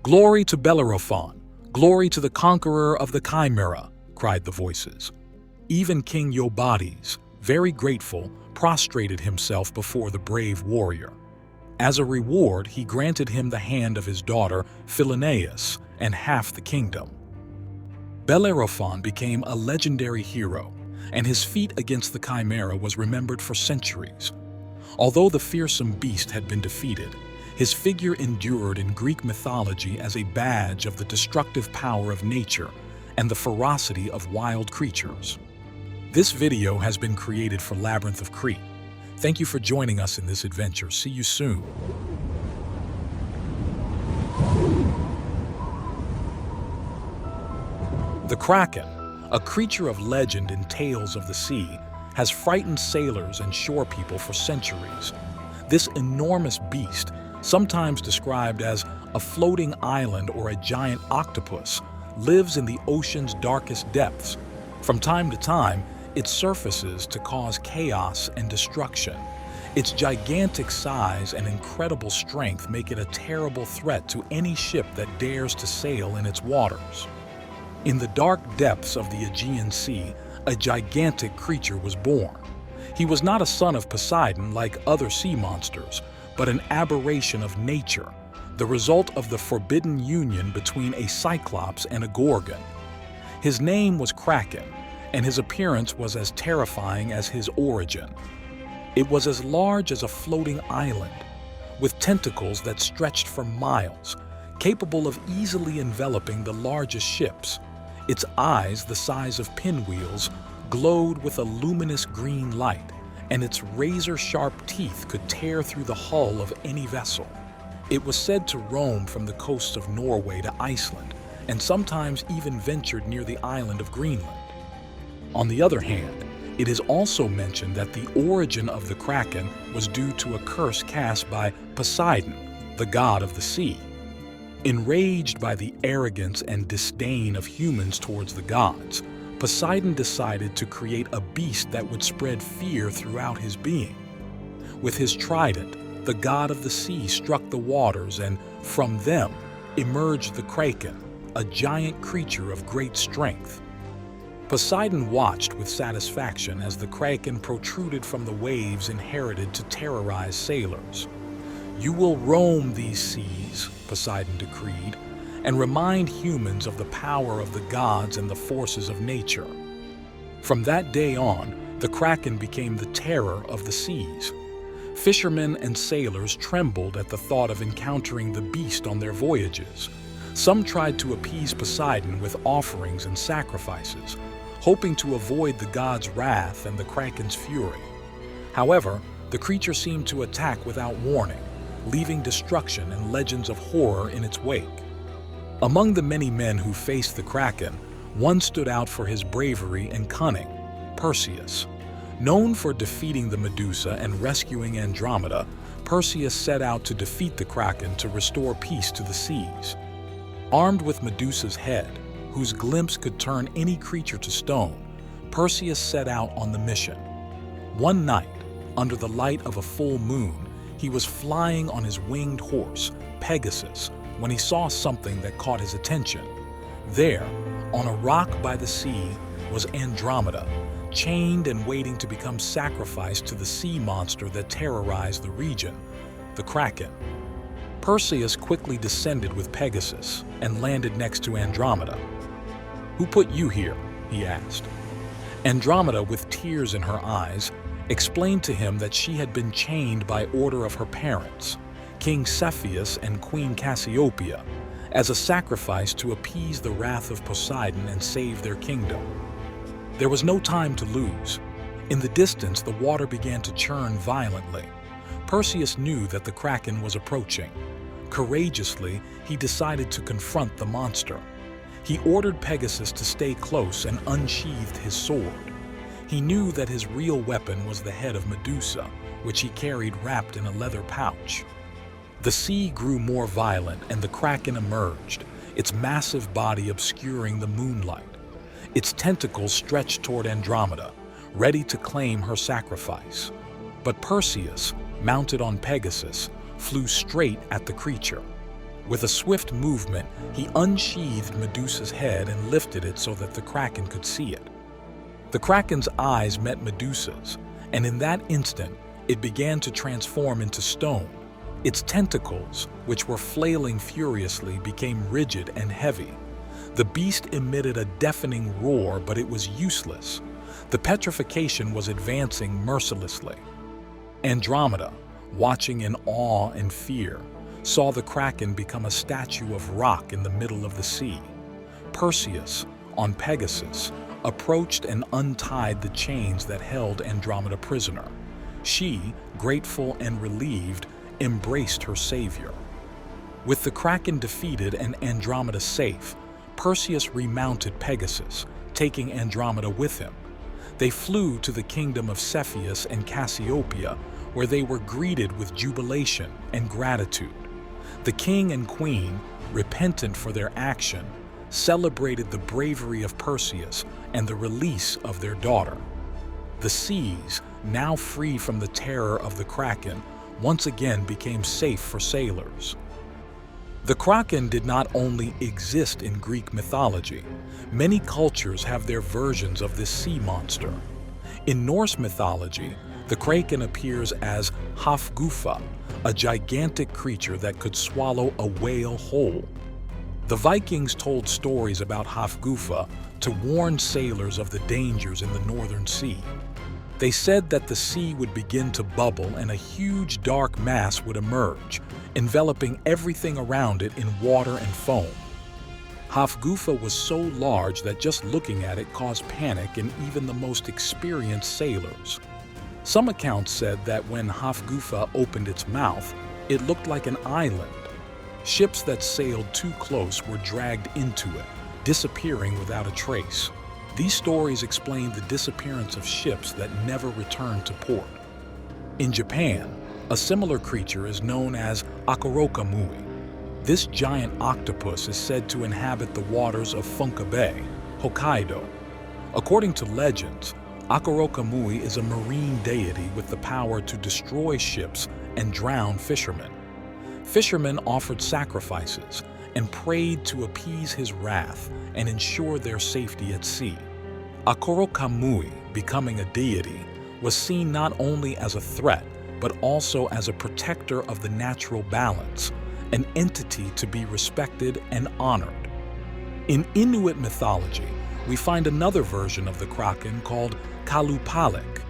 "Glory to Bellerophon! Glory to the conqueror of the Chimera!" cried the voices. Even King Eurydice, very grateful, prostrated himself before the brave warrior. As a reward, he granted him the hand of his daughter, Aeneas, and half the kingdom. Bellerophon became a legendary hero, and his feat against the Chimera was remembered for centuries. Although the fearsome beast had been defeated, his figure endured in Greek mythology as a badge of the destructive power of nature and the ferocity of wild creatures. This video has been created for Labyrinth of Crete. Thank you for joining us in this adventure. See you soon. The Kraken, a creature of legend in tales of the sea, has frightened sailors and shore people for centuries. This enormous beast, sometimes described as a floating island or a giant octopus, lives in the ocean's darkest depths. From time to time, it surfaces to cause chaos and destruction. Its gigantic size and incredible strength make it a terrible threat to any ship that dares to sail in its waters. In the dark depths of the Aegean Sea, a gigantic creature was born. He was not a son of Poseidon like other sea monsters, but an aberration of nature, the result of the forbidden union between a cyclops and a gorgon. His name was Kraken, and his appearance was as terrifying as his origin. It was as large as a floating island, with tentacles that stretched for miles, capable of easily enveloping the largest ships. Its eyes, the size of pinwheels, glowed with a luminous green light, and its razor-sharp teeth could tear through the hull of any vessel. It was said to roam from the coasts of Norway to Iceland, and sometimes even ventured near the island of Greenland. On the other hand, it is also mentioned that the origin of the Kraken was due to a curse cast by Poseidon, the god of the sea. Enraged by the arrogance and disdain of humans towards the gods, Poseidon decided to create a beast that would spread fear throughout his being. With his trident, the god of the sea struck the waters, and from them emerged the Kraken, a giant creature of great strength. Poseidon watched with satisfaction as the Kraken protruded from the waves inherited to terrorize sailors. "You will roam these seas," Poseidon decreed, "and remind humans of the power of the gods and the forces of nature." From that day on, the Kraken became the terror of the seas. Fishermen and sailors trembled at the thought of encountering the beast on their voyages. Some tried to appease Poseidon with offerings and sacrifices, hoping to avoid the god's wrath and the Kraken's fury. However, the creature seemed to attack without warning, leaving destruction and legends of horror in its wake. Among the many men who faced the Kraken, one stood out for his bravery and cunning: Perseus. Known for defeating the Medusa and rescuing Andromeda, Perseus set out to defeat the Kraken to restore peace to the seas. Armed with Medusa's head, whose glimpse could turn any creature to stone, Perseus set out on the mission. One night, under the light of a full moon, he was flying on his winged horse, Pegasus, when he saw something that caught his attention. There, on a rock by the sea, was Andromeda, chained and waiting to become sacrificed to the sea monster that terrorized the region, the Kraken. Perseus quickly descended with Pegasus and landed next to Andromeda. "Who put you here?" he asked. Andromeda, with tears in her eyes, explained to him that she had been chained by order of her parents, King Cepheus and Queen Cassiopeia, as a sacrifice to appease the wrath of Poseidon and save their kingdom. There was no time to lose. In the distance, the water began to churn violently. Perseus knew that the Kraken was approaching. Courageously, he decided to confront the monster. He ordered Pegasus to stay close and unsheathed his sword. He knew that his real weapon was the head of Medusa, which he carried wrapped in a leather pouch. The sea grew more violent and the Kraken emerged, its massive body obscuring the moonlight. Its tentacles stretched toward Andromeda, ready to claim her sacrifice. But Perseus, mounted on Pegasus, flew straight at the creature. With a swift movement, he unsheathed Medusa's head and lifted it so that the Kraken could see it. The Kraken's eyes met Medusa's, and in that instant, it began to transform into stone. Its tentacles, which were flailing furiously, became rigid and heavy. The beast emitted a deafening roar, but it was useless. The petrification was advancing mercilessly. Andromeda, watching in awe and fear, saw the Kraken become a statue of rock in the middle of the sea. Perseus, on Pegasus, approached and untied the chains that held Andromeda prisoner. She, grateful and relieved, embraced her savior. With the Kraken defeated and Andromeda safe, Perseus remounted Pegasus, taking Andromeda with him. They flew to the kingdom of Cepheus and Cassiopeia, where they were greeted with jubilation and gratitude. The king and queen, repentant for their action, celebrated the bravery of Perseus and the release of their daughter. The seas, now free from the terror of the Kraken, once again became safe for sailors. The Kraken did not only exist in Greek mythology. Many cultures have their versions of this sea monster. In Norse mythology, the Kraken appears as Hafgufa, a gigantic creature that could swallow a whale whole. The Vikings told stories about Hafgufa to warn sailors of the dangers in the northern sea. They said that the sea would begin to bubble and a huge dark mass would emerge, enveloping everything around it in water and foam. Hafgufa was so large that just looking at it caused panic in even the most experienced sailors. Some accounts said that when Hafgufa opened its mouth, it looked like an island. Ships that sailed too close were dragged into it, disappearing without a trace. These stories explain the disappearance of ships that never returned to port. In Japan, a similar creature is known as Akorokamui. This giant octopus is said to inhabit the waters of Funka Bay, Hokkaido. According to legends, Akorokamui is a marine deity with the power to destroy ships and drown fishermen. Fishermen offered sacrifices and prayed to appease his wrath and ensure their safety at sea. Akorokamui, becoming a deity, was seen not only as a threat, but also as a protector of the natural balance, an entity to be respected and honored. In Inuit mythology, we find another version of the Kraken called Kalupalik.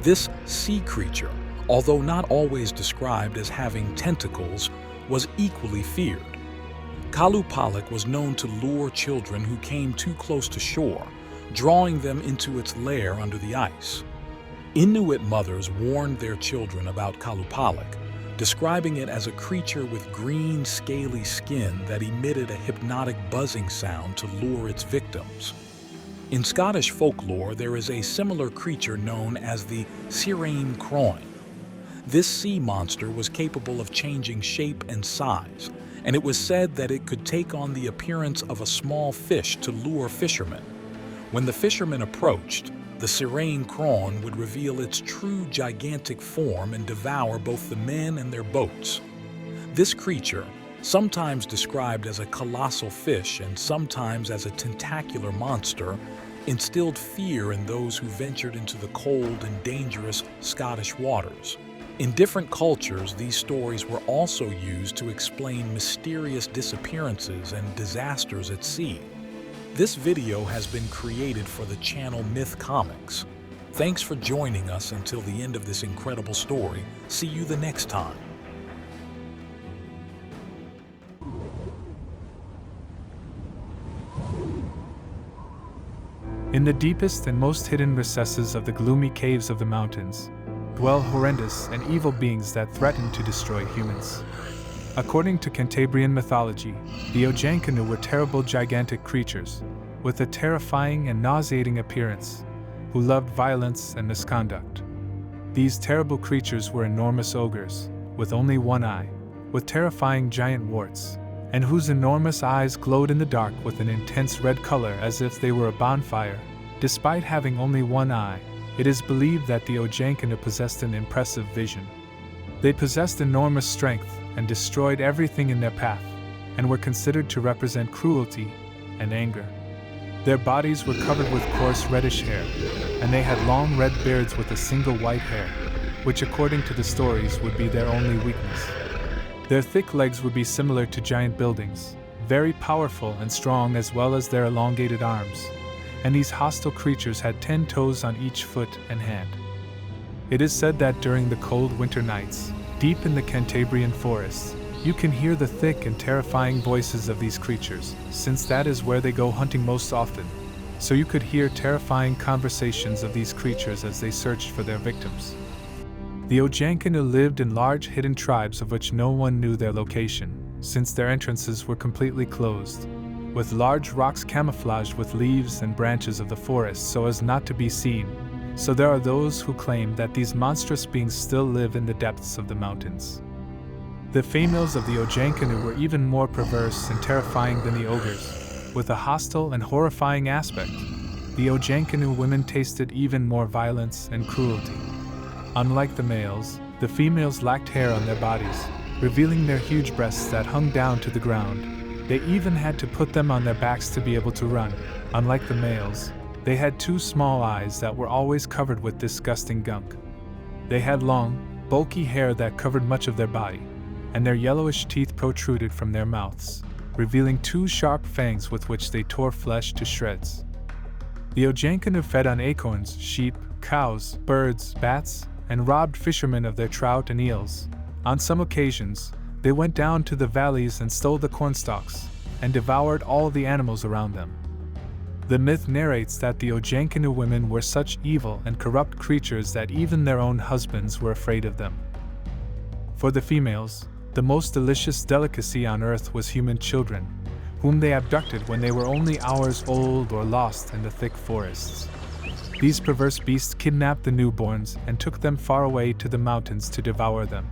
This sea creature, although not always described as having tentacles, was equally feared. Kalupalik was known to lure children who came too close to shore, drawing them into its lair under the ice. Inuit mothers warned their children about Kalupalik, describing it as a creature with green, scaly skin that emitted a hypnotic buzzing sound to lure its victims. In Scottish folklore, there is a similar creature known as the Sirene Croin. This sea monster was capable of changing shape and size, and it was said that it could take on the appearance of a small fish to lure fishermen. When the fishermen approached, the Sirene Croin would reveal its true gigantic form and devour both the men and their boats. This creature, sometimes described as a colossal fish and sometimes as a tentacular monster, instilled fear in those who ventured into the cold and dangerous Scottish waters. In different cultures, these stories were also used to explain mysterious disappearances and disasters at sea. This video has been created for the channel Myth Comics. Thanks for joining us until the end of this incredible story. See you the next time. In the deepest and most hidden recesses of the gloomy caves of the mountains, dwell horrendous and evil beings that threaten to destroy humans. According to Cantabrian mythology, the Ojen Canu were terrible gigantic creatures, with a terrifying and nauseating appearance, who loved violence and misconduct. These terrible creatures were enormous ogres, with only one eye, with terrifying giant warts, and whose enormous eyes glowed in the dark with an intense red color as if they were a bonfire. Despite having only one eye, it is believed that the Ojen Canu possessed an impressive vision. They possessed enormous strength and destroyed everything in their path, and were considered to represent cruelty and anger. Their bodies were covered with coarse reddish hair, and they had long red beards with a single white hair, which according to the stories would be their only weakness. Their thick legs would be similar to giant buildings, very powerful and strong as well as their elongated arms, and these hostile creatures had 10 toes on each foot and hand. It is said that during the cold winter nights, deep in the Cantabrian forests, you can hear the thick and terrifying voices of these creatures, since that is where they go hunting most often, so you could hear terrifying conversations of these creatures as they searched for their victims. The Ojen Canu lived in large hidden tribes of which no one knew their location, since their entrances were completely closed, with large rocks camouflaged with leaves and branches of the forest so as not to be seen. So there are those who claim that these monstrous beings still live in the depths of the mountains. The females of the Ojen Canu were even more perverse and terrifying than the ogres, with a hostile and horrifying aspect. The Ojen Canu women tasted even more violence and cruelty. Unlike the males, the females lacked hair on their bodies, revealing their huge breasts that hung down to the ground. They even had to put them on their backs to be able to run. Unlike the males, they had 2 small eyes that were always covered with disgusting gunk. They had long, bulky hair that covered much of their body, and their yellowish teeth protruded from their mouths, revealing 2 sharp fangs with which they tore flesh to shreds. The Ojen Canu fed on acorns, sheep, cows, birds, bats, and robbed fishermen of their trout and eels. On some occasions, they went down to the valleys and stole the cornstalks, and devoured all the animals around them. The myth narrates that the Ojen Canu women were such evil and corrupt creatures that even their own husbands were afraid of them. For the females, the most delicious delicacy on earth was human children, whom they abducted when they were only hours old or lost in the thick forests. These perverse beasts kidnapped the newborns and took them far away to the mountains to devour them.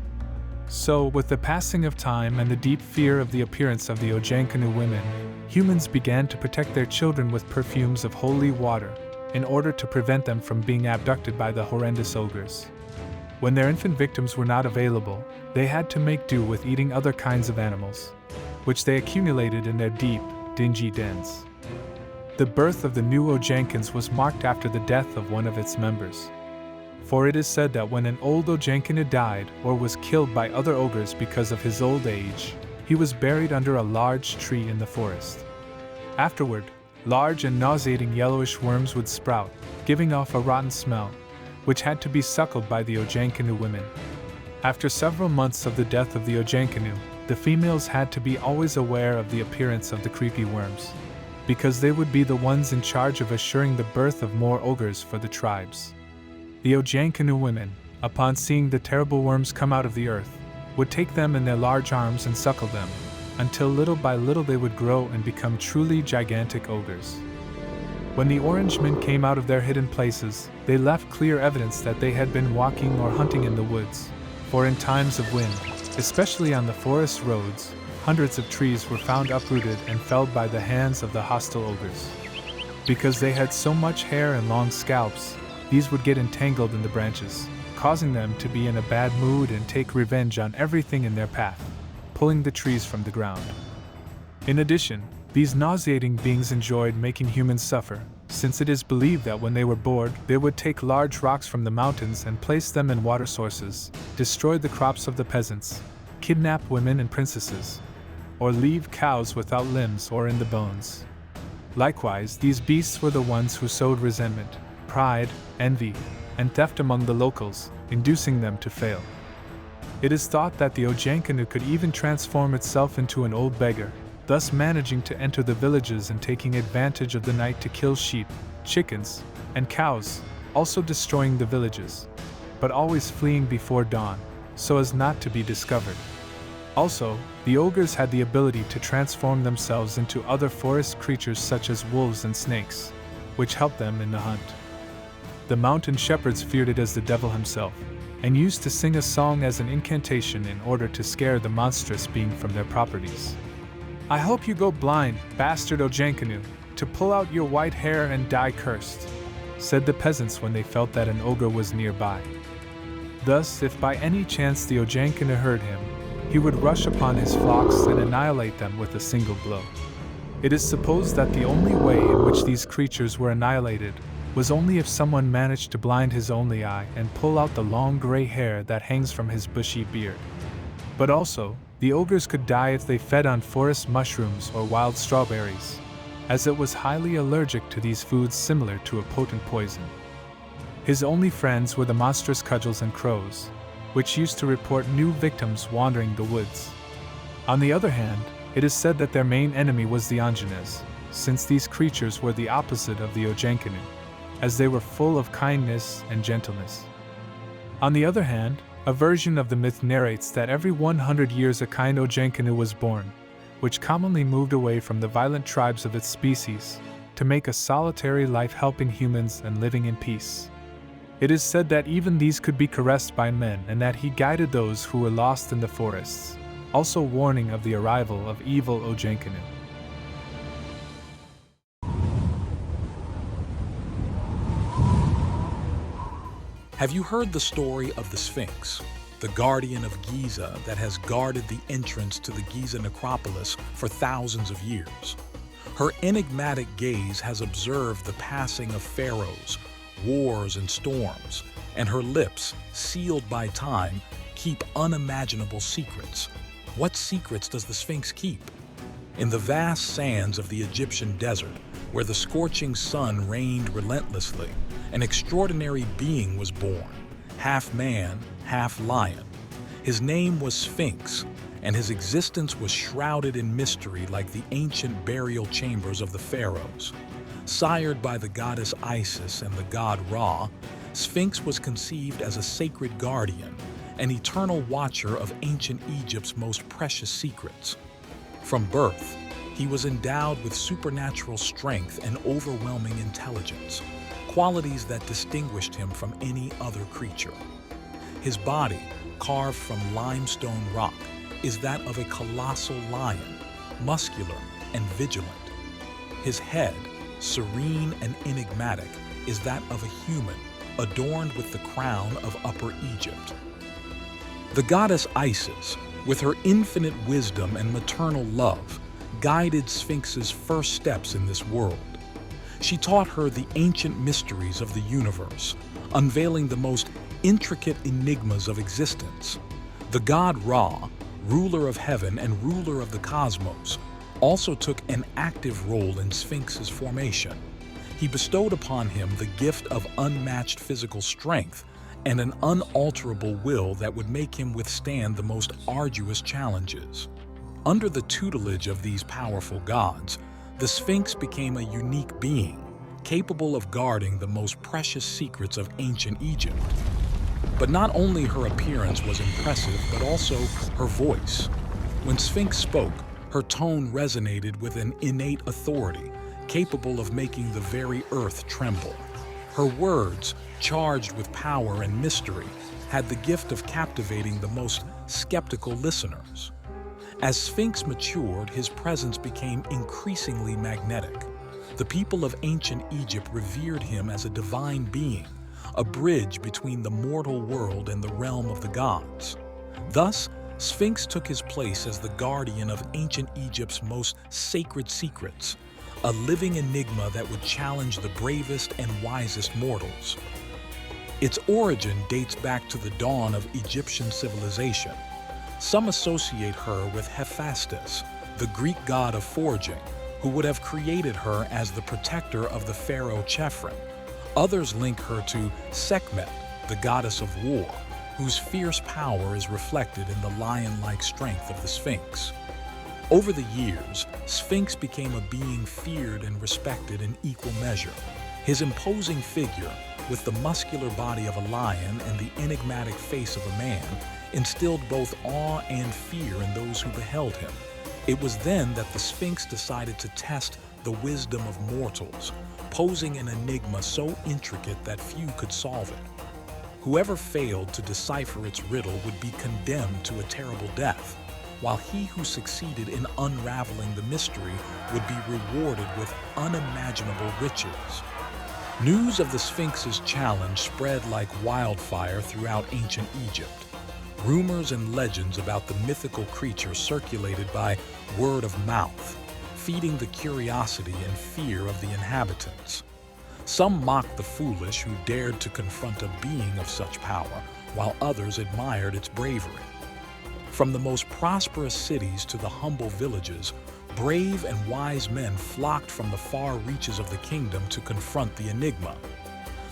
So, with the passing of time and the deep fear of the appearance of the Ojen Canu women, humans began to protect their children with perfumes of holy water, in order to prevent them from being abducted by the horrendous ogres. When their infant victims were not available, they had to make do with eating other kinds of animals, which they accumulated in their deep, dingy dens. The birth of the new Ojen Canu was marked after the death of one of its members. For it is said that when an old Ojen Canu died or was killed by other ogres because of his old age, he was buried under a large tree in the forest. Afterward, large and nauseating yellowish worms would sprout, giving off a rotten smell, which had to be suckled by the Ojen Canu women. After several months of the death of the Ojen Canu, the females had to be always aware of the appearance of the creepy worms, because they would be the ones in charge of assuring the birth of more ogres for the tribes. The Ojen Canu women, upon seeing the terrible worms come out of the earth, would take them in their large arms and suckle them, until little by little they would grow and become truly gigantic ogres. When the orange men came out of their hidden places, they left clear evidence that they had been walking or hunting in the woods, for in times of wind, especially on the forest roads, hundreds of trees were found uprooted and felled by the hands of the hostile ogres. Because they had so much hair and long scalps, these would get entangled in the branches, causing them to be in a bad mood and take revenge on everything in their path, pulling the trees from the ground. In addition, these nauseating beings enjoyed making humans suffer, since it is believed that when they were bored, they would take large rocks from the mountains and place them in water sources, destroy the crops of the peasants, kidnap women and princesses, or leave cows without limbs or in the bones. Likewise, these beasts were the ones who sowed resentment, pride, envy, and theft among the locals, inducing them to fail. It is thought that the Ojen Canu could even transform itself into an old beggar, thus managing to enter the villages and taking advantage of the night to kill sheep, chickens, and cows, also destroying the villages, but always fleeing before dawn, so as not to be discovered. Also, the ogres had the ability to transform themselves into other forest creatures such as wolves and snakes, which helped them in the hunt. The mountain shepherds feared it as the devil himself, and used to sing a song as an incantation in order to scare the monstrous being from their properties. "I hope you go blind, bastard Ojen Canu, to pull out your white hair and die cursed," said the peasants when they felt that an ogre was nearby. Thus, if by any chance the Ojen Canu heard him, he would rush upon his flocks and annihilate them with a single blow. It is supposed that the only way in which these creatures were annihilated was only if someone managed to blind his only eye and pull out the long gray hair that hangs from his bushy beard. But also, the ogres could die if they fed on forest mushrooms or wild strawberries, as it was highly allergic to these foods, similar to a potent poison. His only friends were the monstrous cudgels and crows, which used to report new victims wandering the woods. On the other hand, it is said that their main enemy was the Anzu, since these creatures were the opposite of the Ojen Canu, as they were full of kindness and gentleness. On the other hand, a version of the myth narrates that every 100 years a kind Ojen Canu was born, which commonly moved away from the violent tribes of its species, to make a solitary life helping humans and living in peace. It is said that even these could be caressed by men and that he guided those who were lost in the forests, also warning of the arrival of evil Ojen Canu. Have you heard the story of the Sphinx, the guardian of Giza that has guarded the entrance to the Giza necropolis for thousands of years? Her enigmatic gaze has observed the passing of pharaohs, wars and storms, and her lips, sealed by time, keep unimaginable secrets. What secrets does the Sphinx keep? In the vast sands of the Egyptian desert, where the scorching sun reigned relentlessly, an extraordinary being was born, half man, half lion. His name was Sphinx, and his existence was shrouded in mystery like the ancient burial chambers of the pharaohs. Sired by the goddess Isis and the god Ra, Sphinx was conceived as a sacred guardian, an eternal watcher of ancient Egypt's most precious secrets. From birth, he was endowed with supernatural strength and overwhelming intelligence, qualities that distinguished him from any other creature. His body, carved from limestone rock, is that of a colossal lion, muscular and vigilant. His head, serene and enigmatic, is that of a human, adorned with the crown of Upper Egypt. The goddess Isis, with her infinite wisdom and maternal love, guided Sphinx's first steps in this world. She taught her the ancient mysteries of the universe, unveiling the most intricate enigmas of existence. The god Ra, ruler of heaven and ruler of the cosmos, also took an active role in Sphinx's formation. He bestowed upon him the gift of unmatched physical strength and an unalterable will that would make him withstand the most arduous challenges. Under the tutelage of these powerful gods, the Sphinx became a unique being, capable of guarding the most precious secrets of ancient Egypt. But not only her appearance was impressive, but also her voice. When Sphinx spoke, her tone resonated with an innate authority, capable of making the very earth tremble. Her words, charged with power and mystery, had the gift of captivating the most skeptical listeners. As Sphinx matured, his presence became increasingly magnetic. The people of ancient Egypt revered him as a divine being, a bridge between the mortal world and the realm of the gods. Thus, Sphinx took his place as the guardian of ancient Egypt's most sacred secrets, a living enigma that would challenge the bravest and wisest mortals. Its origin dates back to the dawn of Egyptian civilization. Some associate her with Hephaestus, the Greek god of foraging, who would have created her as the protector of the pharaoh Chephren. Others link her to Sekhmet, the goddess of war, whose fierce power is reflected in the lion-like strength of the Sphinx. Over the years, Sphinx became a being feared and respected in equal measure. His imposing figure, with the muscular body of a lion and the enigmatic face of a man, instilled both awe and fear in those who beheld him. It was then that the Sphinx decided to test the wisdom of mortals, posing an enigma so intricate that few could solve it. Whoever failed to decipher its riddle would be condemned to a terrible death, while he who succeeded in unraveling the mystery would be rewarded with unimaginable riches. News of the Sphinx's challenge spread like wildfire throughout ancient Egypt. Rumors and legends about the mythical creature circulated by word of mouth, feeding the curiosity and fear of the inhabitants. Some mocked the foolish who dared to confront a being of such power, while others admired its bravery. From the most prosperous cities to the humble villages, brave and wise men flocked from the far reaches of the kingdom to confront the enigma.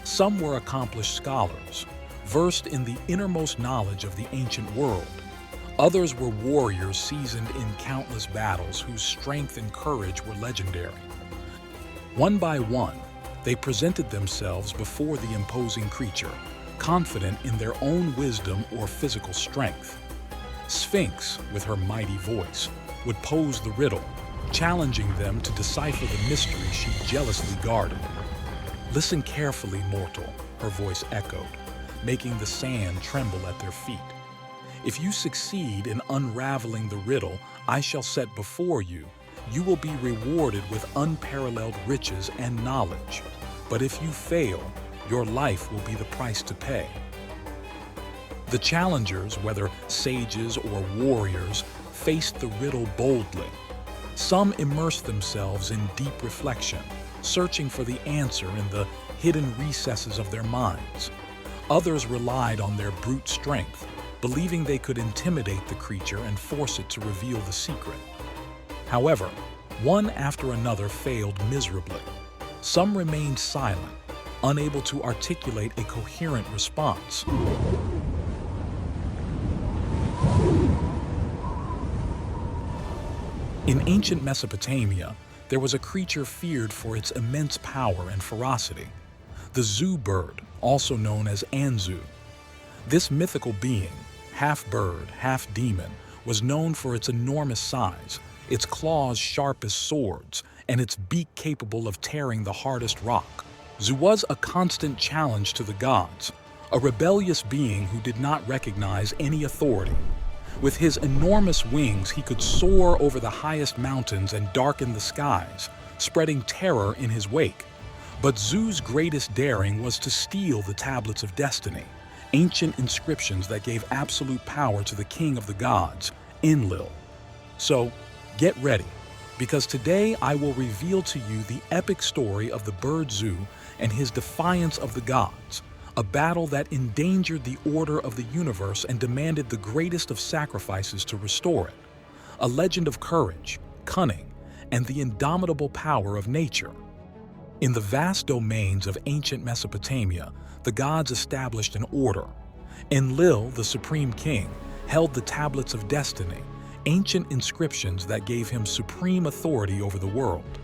Some were accomplished scholars, versed in the innermost knowledge of the ancient world. Others were warriors seasoned in countless battles whose strength and courage were legendary. One by one, they presented themselves before the imposing creature, confident in their own wisdom or physical strength. Sphinx, with her mighty voice, would pose the riddle, challenging them to decipher the mystery she jealously guarded. "Listen carefully, mortal," her voice echoed, making the sand tremble at their feet. "If you succeed in unraveling the riddle I shall set before you, you will be rewarded with unparalleled riches and knowledge. But if you fail, your life will be the price to pay." The challengers, whether sages or warriors, faced the riddle boldly. Some immersed themselves in deep reflection, searching for the answer in the hidden recesses of their minds. Others relied on their brute strength, believing they could intimidate the creature and force it to reveal the secret. However, one after another failed miserably. Some remained silent, unable to articulate a coherent response. In ancient Mesopotamia, there was a creature feared for its immense power and ferocity, the Zu bird, also known as Anzu. This mythical being, half bird, half demon, was known for its enormous size, its claws sharp as swords, and its beak capable of tearing the hardest rock. Zu was a constant challenge to the gods, a rebellious being who did not recognize any authority. With his enormous wings, he could soar over the highest mountains and darken the skies, spreading terror in his wake. But Zu's greatest daring was to steal the tablets of destiny, ancient inscriptions that gave absolute power to the king of the gods, Enlil. So, get ready, because today I will reveal to you the epic story of the bird Zu and his defiance of the gods, a battle that endangered the order of the universe and demanded the greatest of sacrifices to restore it. A legend of courage, cunning, and the indomitable power of nature. In the vast domains of ancient Mesopotamia, the gods established an order. Enlil, the supreme king, held the tablets of destiny, ancient inscriptions that gave him supreme authority over the world.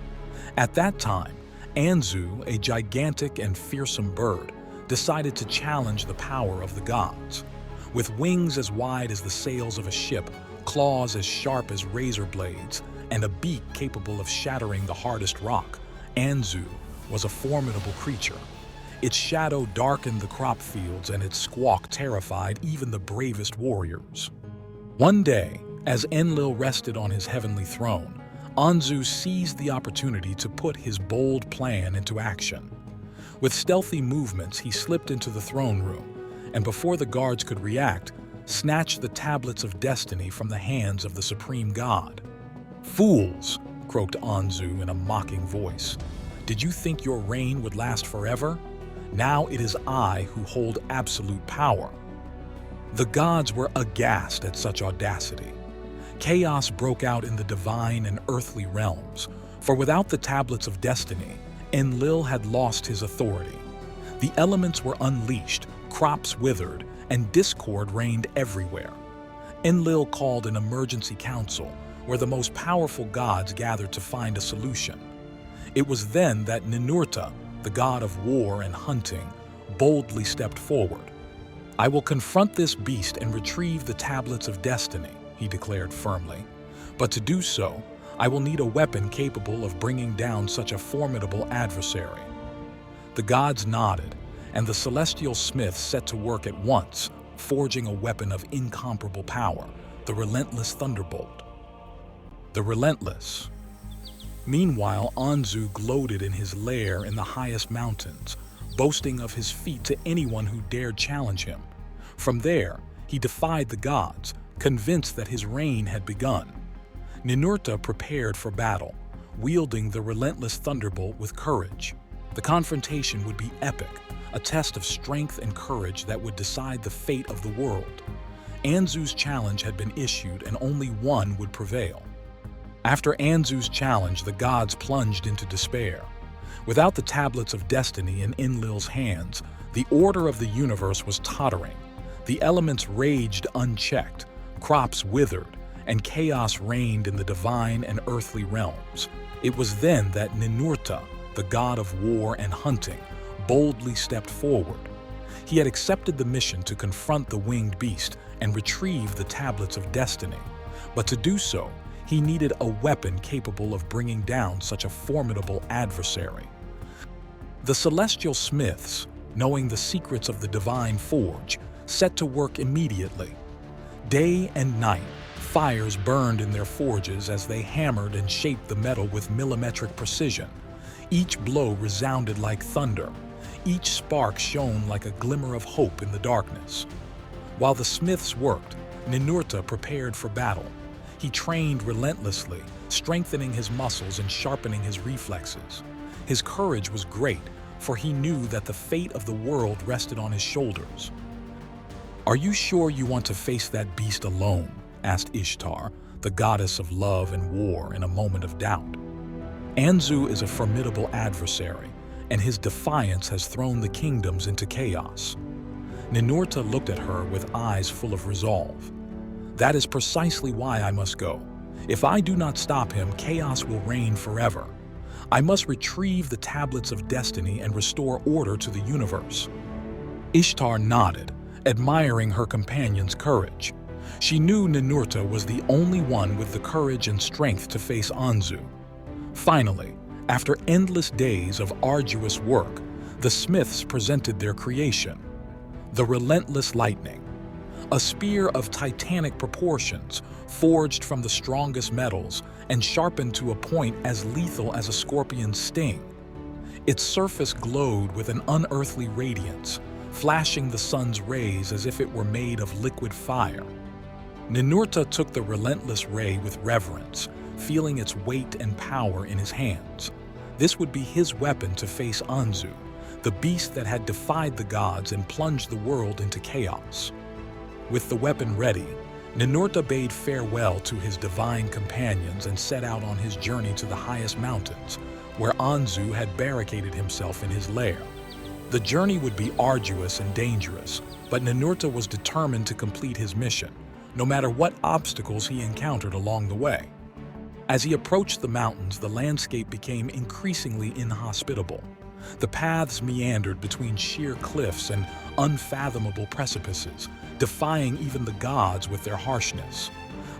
At that time, Anzu, a gigantic and fearsome bird, decided to challenge the power of the gods. With wings as wide as the sails of a ship, claws as sharp as razor blades, and a beak capable of shattering the hardest rock, Anzu was a formidable creature. Its shadow darkened the crop fields and its squawk terrified even the bravest warriors. One day, as Enlil rested on his heavenly throne, Anzu seized the opportunity to put his bold plan into action. With stealthy movements, he slipped into the throne room, and before the guards could react, snatched the tablets of destiny from the hands of the supreme god. "Fools!" croaked Anzu in a mocking voice. "Did you think your reign would last forever? Now it is I who hold absolute power." The gods were aghast at such audacity. Chaos broke out in the divine and earthly realms, for without the tablets of destiny, Enlil had lost his authority. The elements were unleashed, crops withered, and discord reigned everywhere. Enlil called an emergency council, where the most powerful gods gathered to find a solution. It was then that Ninurta, the god of war and hunting, boldly stepped forward. "I will confront this beast and retrieve the tablets of destiny," he declared firmly. "But to do so, I will need a weapon capable of bringing down such a formidable adversary." The gods nodded, and the celestial smiths set to work at once, forging a weapon of incomparable power, the relentless thunderbolt. The relentless. Meanwhile, Anzu gloated in his lair in the highest mountains, boasting of his feat to anyone who dared challenge him. From there, he defied the gods, convinced that his reign had begun. Ninurta prepared for battle, wielding the relentless thunderbolt with courage. The confrontation would be epic, a test of strength and courage that would decide the fate of the world. Anzu's challenge had been issued, and only one would prevail. After Anzu's challenge, the gods plunged into despair. Without the tablets of destiny in Enlil's hands, the order of the universe was tottering. The elements raged unchecked, crops withered, and chaos reigned in the divine and earthly realms. It was then that Ninurta, the god of war and hunting, boldly stepped forward. He had accepted the mission to confront the winged beast and retrieve the tablets of destiny. But to do so, he needed a weapon capable of bringing down such a formidable adversary. The celestial smiths, knowing the secrets of the divine forge, set to work immediately. Day and night, fires burned in their forges as they hammered and shaped the metal with millimetric precision. Each blow resounded like thunder. Each spark shone like a glimmer of hope in the darkness. While the smiths worked, Ninurta prepared for battle. He trained relentlessly, strengthening his muscles and sharpening his reflexes. His courage was great, for he knew that the fate of the world rested on his shoulders. "Are you sure you want to face that beast alone?" asked Ishtar, the goddess of love and war, in a moment of doubt. "Anzu is a formidable adversary, and his defiance has thrown the kingdoms into chaos." Ninurta looked at her with eyes full of resolve. "That is precisely why I must go. If I do not stop him, chaos will reign forever. I must retrieve the tablets of destiny and restore order to the universe." Ishtar nodded, admiring her companion's courage. She knew Ninurta was the only one with the courage and strength to face Anzu. Finally, after endless days of arduous work, the smiths presented their creation, the relentless lightning. A spear of titanic proportions, forged from the strongest metals and sharpened to a point as lethal as a scorpion's sting. Its surface glowed with an unearthly radiance, flashing the sun's rays as if it were made of liquid fire. Ninurta took the relentless ray with reverence, feeling its weight and power in his hands. This would be his weapon to face Anzu, the beast that had defied the gods and plunged the world into chaos. With the weapon ready, Ninurta bade farewell to his divine companions and set out on his journey to the highest mountains, where Anzu had barricaded himself in his lair. The journey would be arduous and dangerous, but Ninurta was determined to complete his mission, no matter what obstacles he encountered along the way. As he approached the mountains, the landscape became increasingly inhospitable. The paths meandered between sheer cliffs and unfathomable precipices, defying even the gods with their harshness.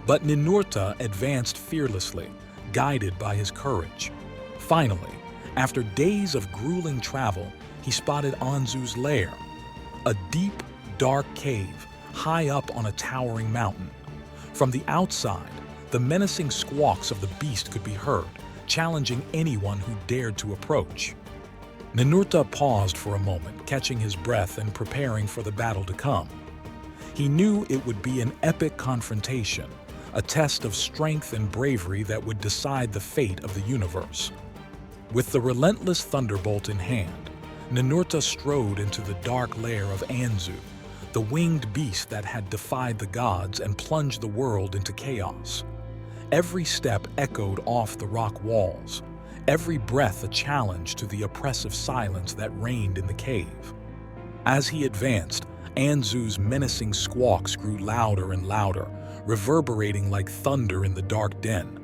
But Ninurta advanced fearlessly, guided by his courage. Finally, after days of grueling travel, he spotted Anzu's lair, a deep, dark cave high up on a towering mountain. From the outside, the menacing squawks of the beast could be heard, challenging anyone who dared to approach. Ninurta paused for a moment, catching his breath and preparing for the battle to come. He knew it would be an epic confrontation, a test of strength and bravery that would decide the fate of the universe. With the relentless thunderbolt in hand, Ninurta strode into the dark lair of Anzu, the winged beast that had defied the gods and plunged the world into chaos. Every step echoed off the rock walls, every breath a challenge to the oppressive silence that reigned in the cave. As he advanced, Anzu's menacing squawks grew louder and louder, reverberating like thunder in the dark den.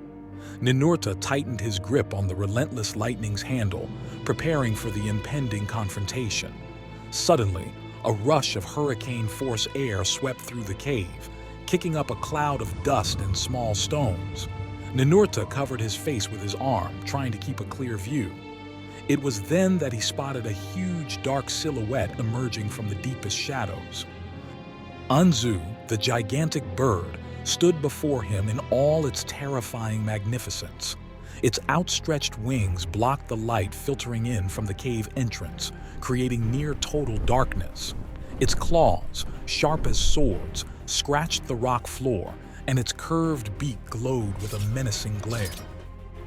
Ninurta tightened his grip on the relentless lightning's handle, preparing for the impending confrontation. Suddenly, a rush of hurricane-force air swept through the cave, kicking up a cloud of dust and small stones. Ninurta covered his face with his arm, trying to keep a clear view. It was then that he spotted a huge dark silhouette emerging from the deepest shadows. Anzu, the gigantic bird, stood before him in all its terrifying magnificence. Its outstretched wings blocked the light filtering in from the cave entrance, creating near-total darkness. Its claws, sharp as swords, scratched the rock floor, and its curved beak glowed with a menacing glare.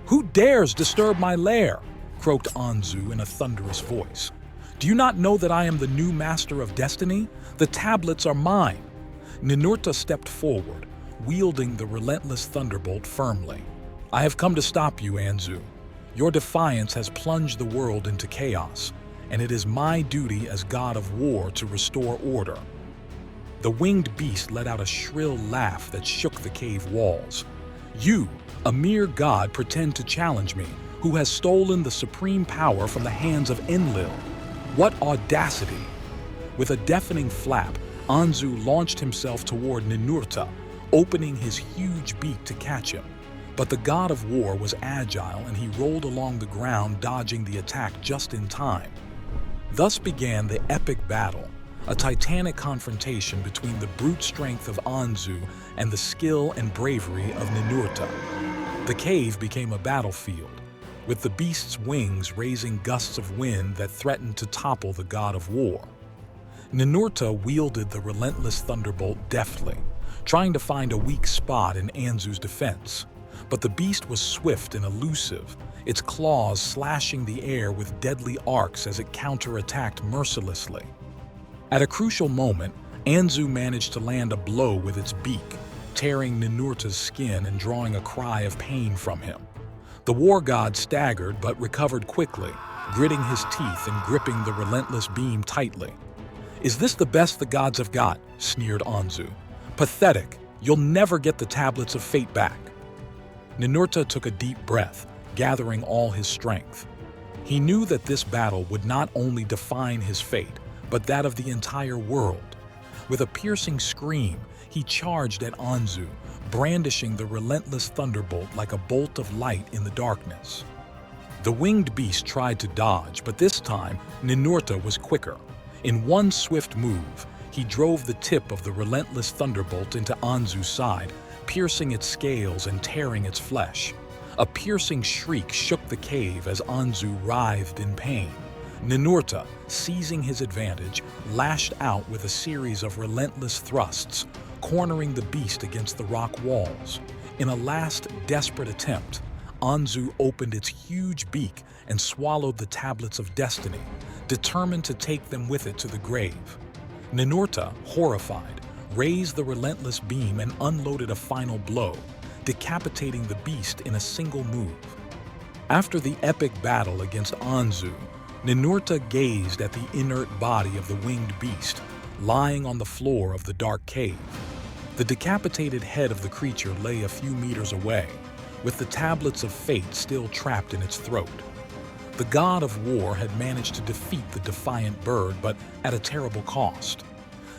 "Who dares disturb my lair?" croaked Anzu in a thunderous voice. "Do you not know that I am the new master of destiny? The tablets are mine." Ninurta stepped forward, wielding the relentless thunderbolt firmly. "I have come to stop you, Anzu. Your defiance has plunged the world into chaos, and it is my duty as god of war to restore order." The winged beast let out a shrill laugh that shook the cave walls. "You, a mere god, pretend to challenge me, who has stolen the supreme power from the hands of Enlil. What audacity!" With a deafening flap, Anzu launched himself toward Ninurta, opening his huge beak to catch him. But the god of war was agile, and he rolled along the ground, dodging the attack just in time. Thus began the epic battle, a titanic confrontation between the brute strength of Anzu and the skill and bravery of Ninurta. The cave became a battlefield, with the beast's wings raising gusts of wind that threatened to topple the god of war. Ninurta wielded the relentless thunderbolt deftly, trying to find a weak spot in Anzu's defense. But the beast was swift and elusive, its claws slashing the air with deadly arcs as it counterattacked mercilessly. At a crucial moment, Anzu managed to land a blow with its beak, tearing Ninurta's skin and drawing a cry of pain from him. The war god staggered but recovered quickly, gritting his teeth and gripping the relentless beam tightly. "Is this the best the gods have got?" sneered Anzu. "Pathetic! You'll never get the tablets of fate back." Ninurta took a deep breath, gathering all his strength. He knew that this battle would not only define his fate, but that of the entire world. With a piercing scream, he charged at Anzu, brandishing the relentless thunderbolt like a bolt of light in the darkness. The winged beast tried to dodge, but this time, Ninurta was quicker. In one swift move, he drove the tip of the relentless thunderbolt into Anzu's side, piercing its scales and tearing its flesh. A piercing shriek shook the cave as Anzu writhed in pain. Ninurta, seizing his advantage, lashed out with a series of relentless thrusts, cornering the beast against the rock walls. In a last desperate attempt, Anzu opened its huge beak and swallowed the tablets of destiny, determined to take them with it to the grave. Ninurta, horrified, raised the relentless beam and unloaded a final blow, decapitating the beast in a single move. After the epic battle against Anzu, Ninurta gazed at the inert body of the winged beast, lying on the floor of the dark cave. The decapitated head of the creature lay a few meters away, with the tablets of fate still trapped in its throat. The god of war had managed to defeat the defiant bird, but at a terrible cost.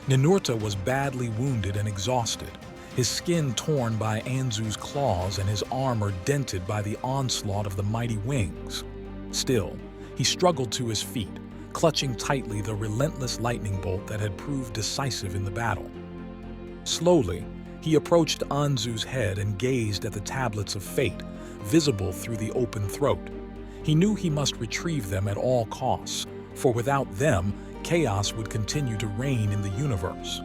Ninurta was badly wounded and exhausted, his skin torn by Anzu's claws and his armor dented by the onslaught of the mighty wings. Still, he struggled to his feet, clutching tightly the relentless lightning bolt that had proved decisive in the battle. Slowly, he approached Anzu's head and gazed at the tablets of fate, visible through the open throat. He knew he must retrieve them at all costs, for without them, chaos would continue to reign in the universe.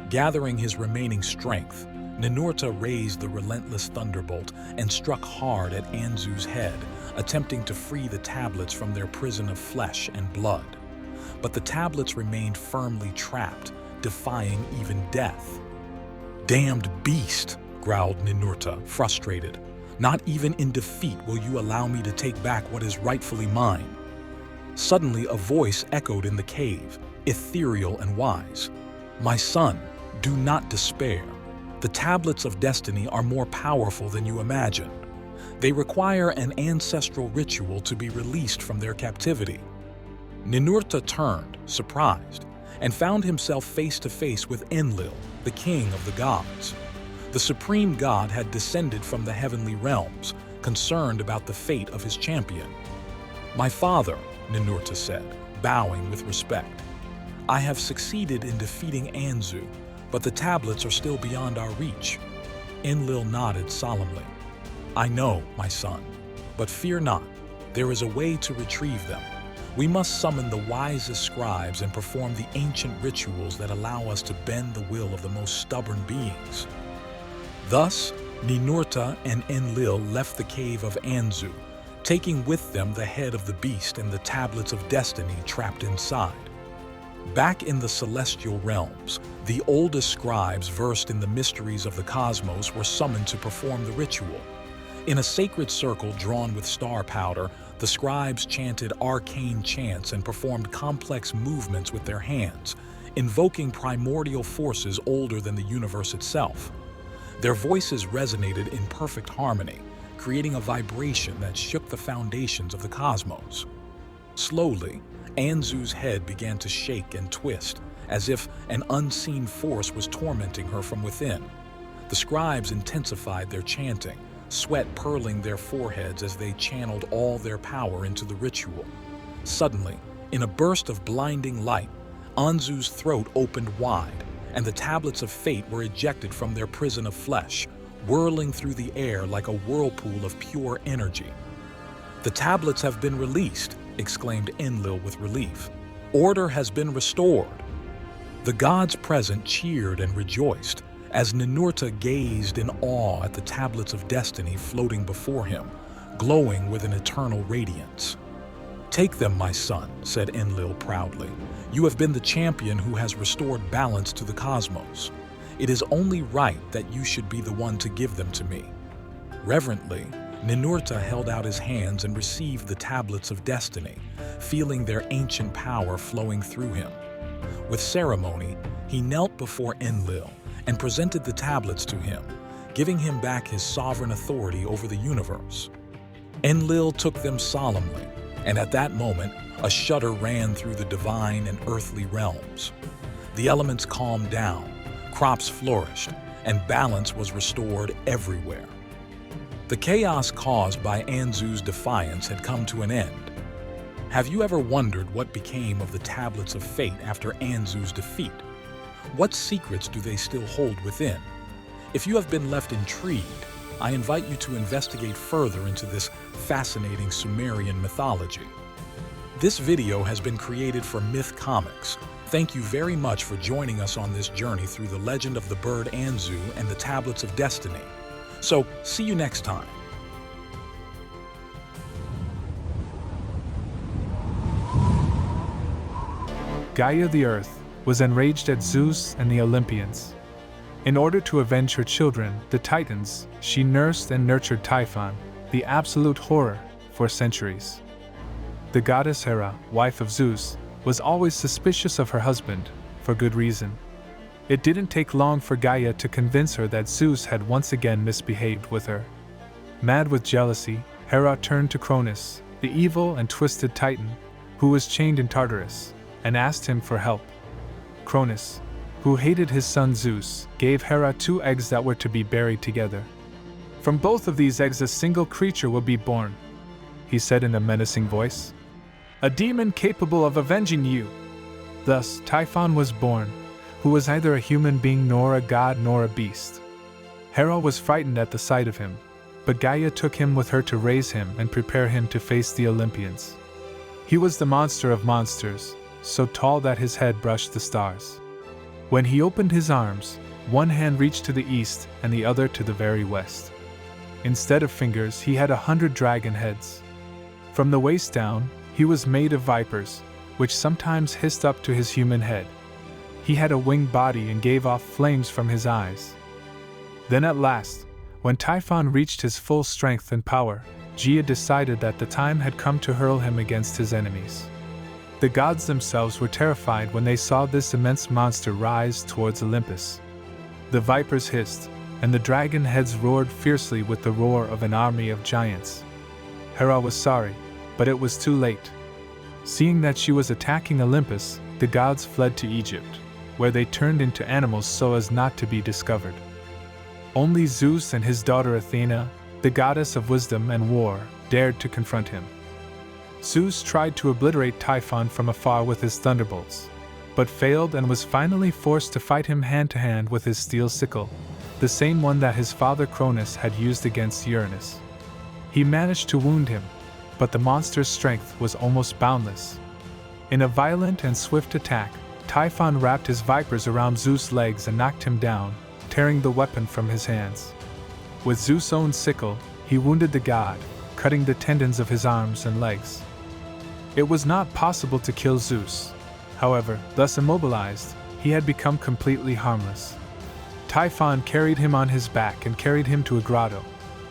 Gathering his remaining strength, Ninurta raised the relentless thunderbolt and struck hard at Anzu's head, attempting to free the tablets from their prison of flesh and blood. But the tablets remained firmly trapped, defying even death. "Damned beast," growled Ninurta, frustrated. "Not even in defeat will you allow me to take back what is rightfully mine." Suddenly, a voice echoed in the cave, ethereal and wise. "My son, do not despair. The tablets of destiny are more powerful than you imagine. They require an ancestral ritual to be released from their captivity." Ninurta turned, surprised, and found himself face to face with Enlil, the king of the gods. The supreme god had descended from the heavenly realms, concerned about the fate of his champion. "My father," Ninurta said, bowing with respect, "I have succeeded in defeating Anzu, but the tablets are still beyond our reach." Enlil nodded solemnly. "I know, my son, but fear not. There is a way to retrieve them. We must summon the wisest scribes and perform the ancient rituals that allow us to bend the will of the most stubborn beings." Thus, Ninurta and Enlil left the cave of Anzu, taking with them the head of the beast and the tablets of destiny trapped inside. Back in the celestial realms, the oldest scribes versed in the mysteries of the cosmos were summoned to perform the ritual. In a sacred circle drawn with star powder, the scribes chanted arcane chants and performed complex movements with their hands, invoking primordial forces older than the universe itself. Their voices resonated in perfect harmony, creating a vibration that shook the foundations of the cosmos. Slowly, Anzu's head began to shake and twist, as if an unseen force was tormenting her from within. The scribes intensified their chanting, sweat purling their foreheads as they channeled all their power into the ritual. Suddenly, in a burst of blinding light, Anzu's throat opened wide, and the tablets of fate were ejected from their prison of flesh, whirling through the air like a whirlpool of pure energy. "The tablets have been released," exclaimed Enlil with relief. "Order has been restored." The gods present cheered and rejoiced, as Ninurta gazed in awe at the tablets of destiny floating before him, glowing with an eternal radiance. "Take them, my son," said Enlil proudly. "You have been the champion who has restored balance to the cosmos. It is only right that you should be the one to give them to me." Reverently, Ninurta held out his hands and received the tablets of destiny, feeling their ancient power flowing through him. With ceremony, he knelt before Enlil and presented the tablets to him, giving him back his sovereign authority over the universe. Enlil took them solemnly, and at that moment, a shudder ran through the divine and earthly realms. The elements calmed down, crops flourished, and balance was restored everywhere. The chaos caused by Anzu's defiance had come to an end. Have you ever wondered what became of the tablets of fate after Anzu's defeat? What secrets do they still hold within? If you have been left intrigued, I invite you to investigate further into this fascinating Sumerian mythology. This video has been created for Myth Comics. Thank you very much for joining us on this journey through the legend of the bird Anzu and the tablets of destiny. So, see you next time. Gaia the Earth was enraged at Zeus and the Olympians. In order to avenge her children, the Titans, she nursed and nurtured Typhon, the absolute horror, for centuries. The goddess Hera, wife of Zeus, was always suspicious of her husband, for good reason. It didn't take long for Gaia to convince her that Zeus had once again misbehaved with her. Mad with jealousy, Hera turned to Cronus, the evil and twisted Titan, who was chained in Tartarus, and asked him for help. Cronus, who hated his son Zeus, gave Hera 2 eggs that were to be buried together. "From both of these eggs a single creature will be born," he said in a menacing voice. "A demon capable of avenging you." Thus, Typhon was born, who was neither a human being nor a god nor a beast. Hera was frightened at the sight of him, but Gaia took him with her to raise him and prepare him to face the Olympians. He was the monster of monsters, so tall that his head brushed the stars. When he opened his arms, One hand reached to the east and the other to the very west. Instead of fingers, he had 100 dragon heads. From the waist down, he was made of vipers, which sometimes hissed up to his human head. He had a winged body and gave off flames from his eyes. Then at last, when Typhon reached his full strength and power, Gaia decided that the time had come to hurl him against his enemies. The gods themselves were terrified when they saw this immense monster rise towards Olympus. The vipers hissed, and the dragon heads roared fiercely with the roar of an army of giants. Hera was sorry, but it was too late. Seeing that she was attacking Olympus, the gods fled to Egypt, where they turned into animals so as not to be discovered. Only Zeus and his daughter Athena, the goddess of wisdom and war, dared to confront him. Zeus tried to obliterate Typhon from afar with his thunderbolts, but failed and was finally forced to fight him hand-to-hand with his steel sickle, the same one that his father Cronus had used against Uranus. He managed to wound him, but the monster's strength was almost boundless. In a violent and swift attack, Typhon wrapped his vipers around Zeus' legs and knocked him down, tearing the weapon from his hands. With Zeus' own sickle, he wounded the god, cutting the tendons of his arms and legs. It was not possible to kill Zeus. However, thus immobilized, he had become completely harmless. Typhon carried him on his back and carried him to a grotto,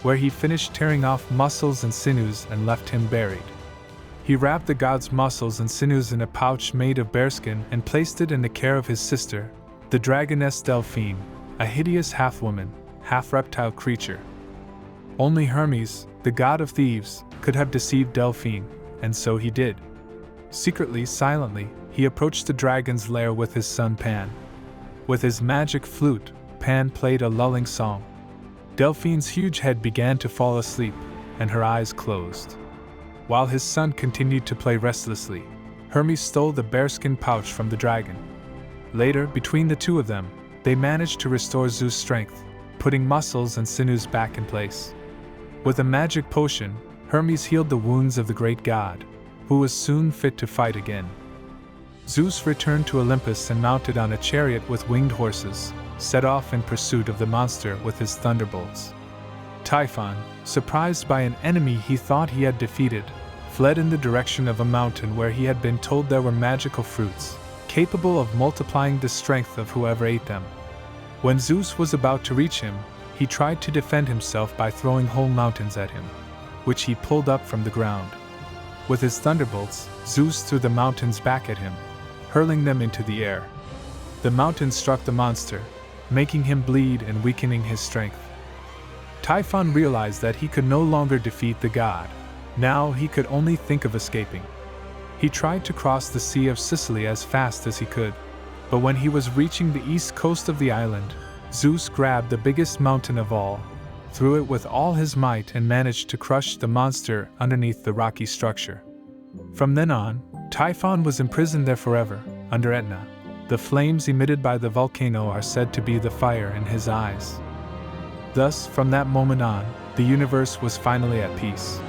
where he finished tearing off muscles and sinews and left him buried. He wrapped the god's muscles and sinews in a pouch made of bearskin and placed it in the care of his sister, the dragoness Delphine, a hideous half-woman, half-reptile creature. Only Hermes, the god of thieves, could have deceived Delphine, and so he did. Secretly, silently, he approached the dragon's lair with his son Pan. With his magic flute, Pan played a lulling song. Delphine's huge head began to fall asleep, and her eyes closed. While his son continued to play restlessly, Hermes stole the bearskin pouch from the dragon. Later, between the two of them, they managed to restore Zeus' strength, putting muscles and sinews back in place. With a magic potion, Hermes healed the wounds of the great god, who was soon fit to fight again. Zeus returned to Olympus and mounted on a chariot with winged horses, set off in pursuit of the monster with his thunderbolts. Typhon, surprised by an enemy he thought he had defeated, fled in the direction of a mountain where he had been told there were magical fruits, capable of multiplying the strength of whoever ate them. When Zeus was about to reach him, he tried to defend himself by throwing whole mountains at him, which he pulled up from the ground. With his thunderbolts, Zeus threw the mountains back at him, hurling them into the air. The mountains struck the monster, making him bleed and weakening his strength. Typhon realized that he could no longer defeat the god. Now he could only think of escaping. He tried to cross the Sea of Sicily as fast as he could, but when he was reaching the east coast of the island, Zeus grabbed the biggest mountain of all, threw it with all his might and managed to crush the monster underneath the rocky structure. From then on, Typhon was imprisoned there forever, under Etna. The flames emitted by the volcano are said to be the fire in his eyes. Thus, from that moment on, the universe was finally at peace.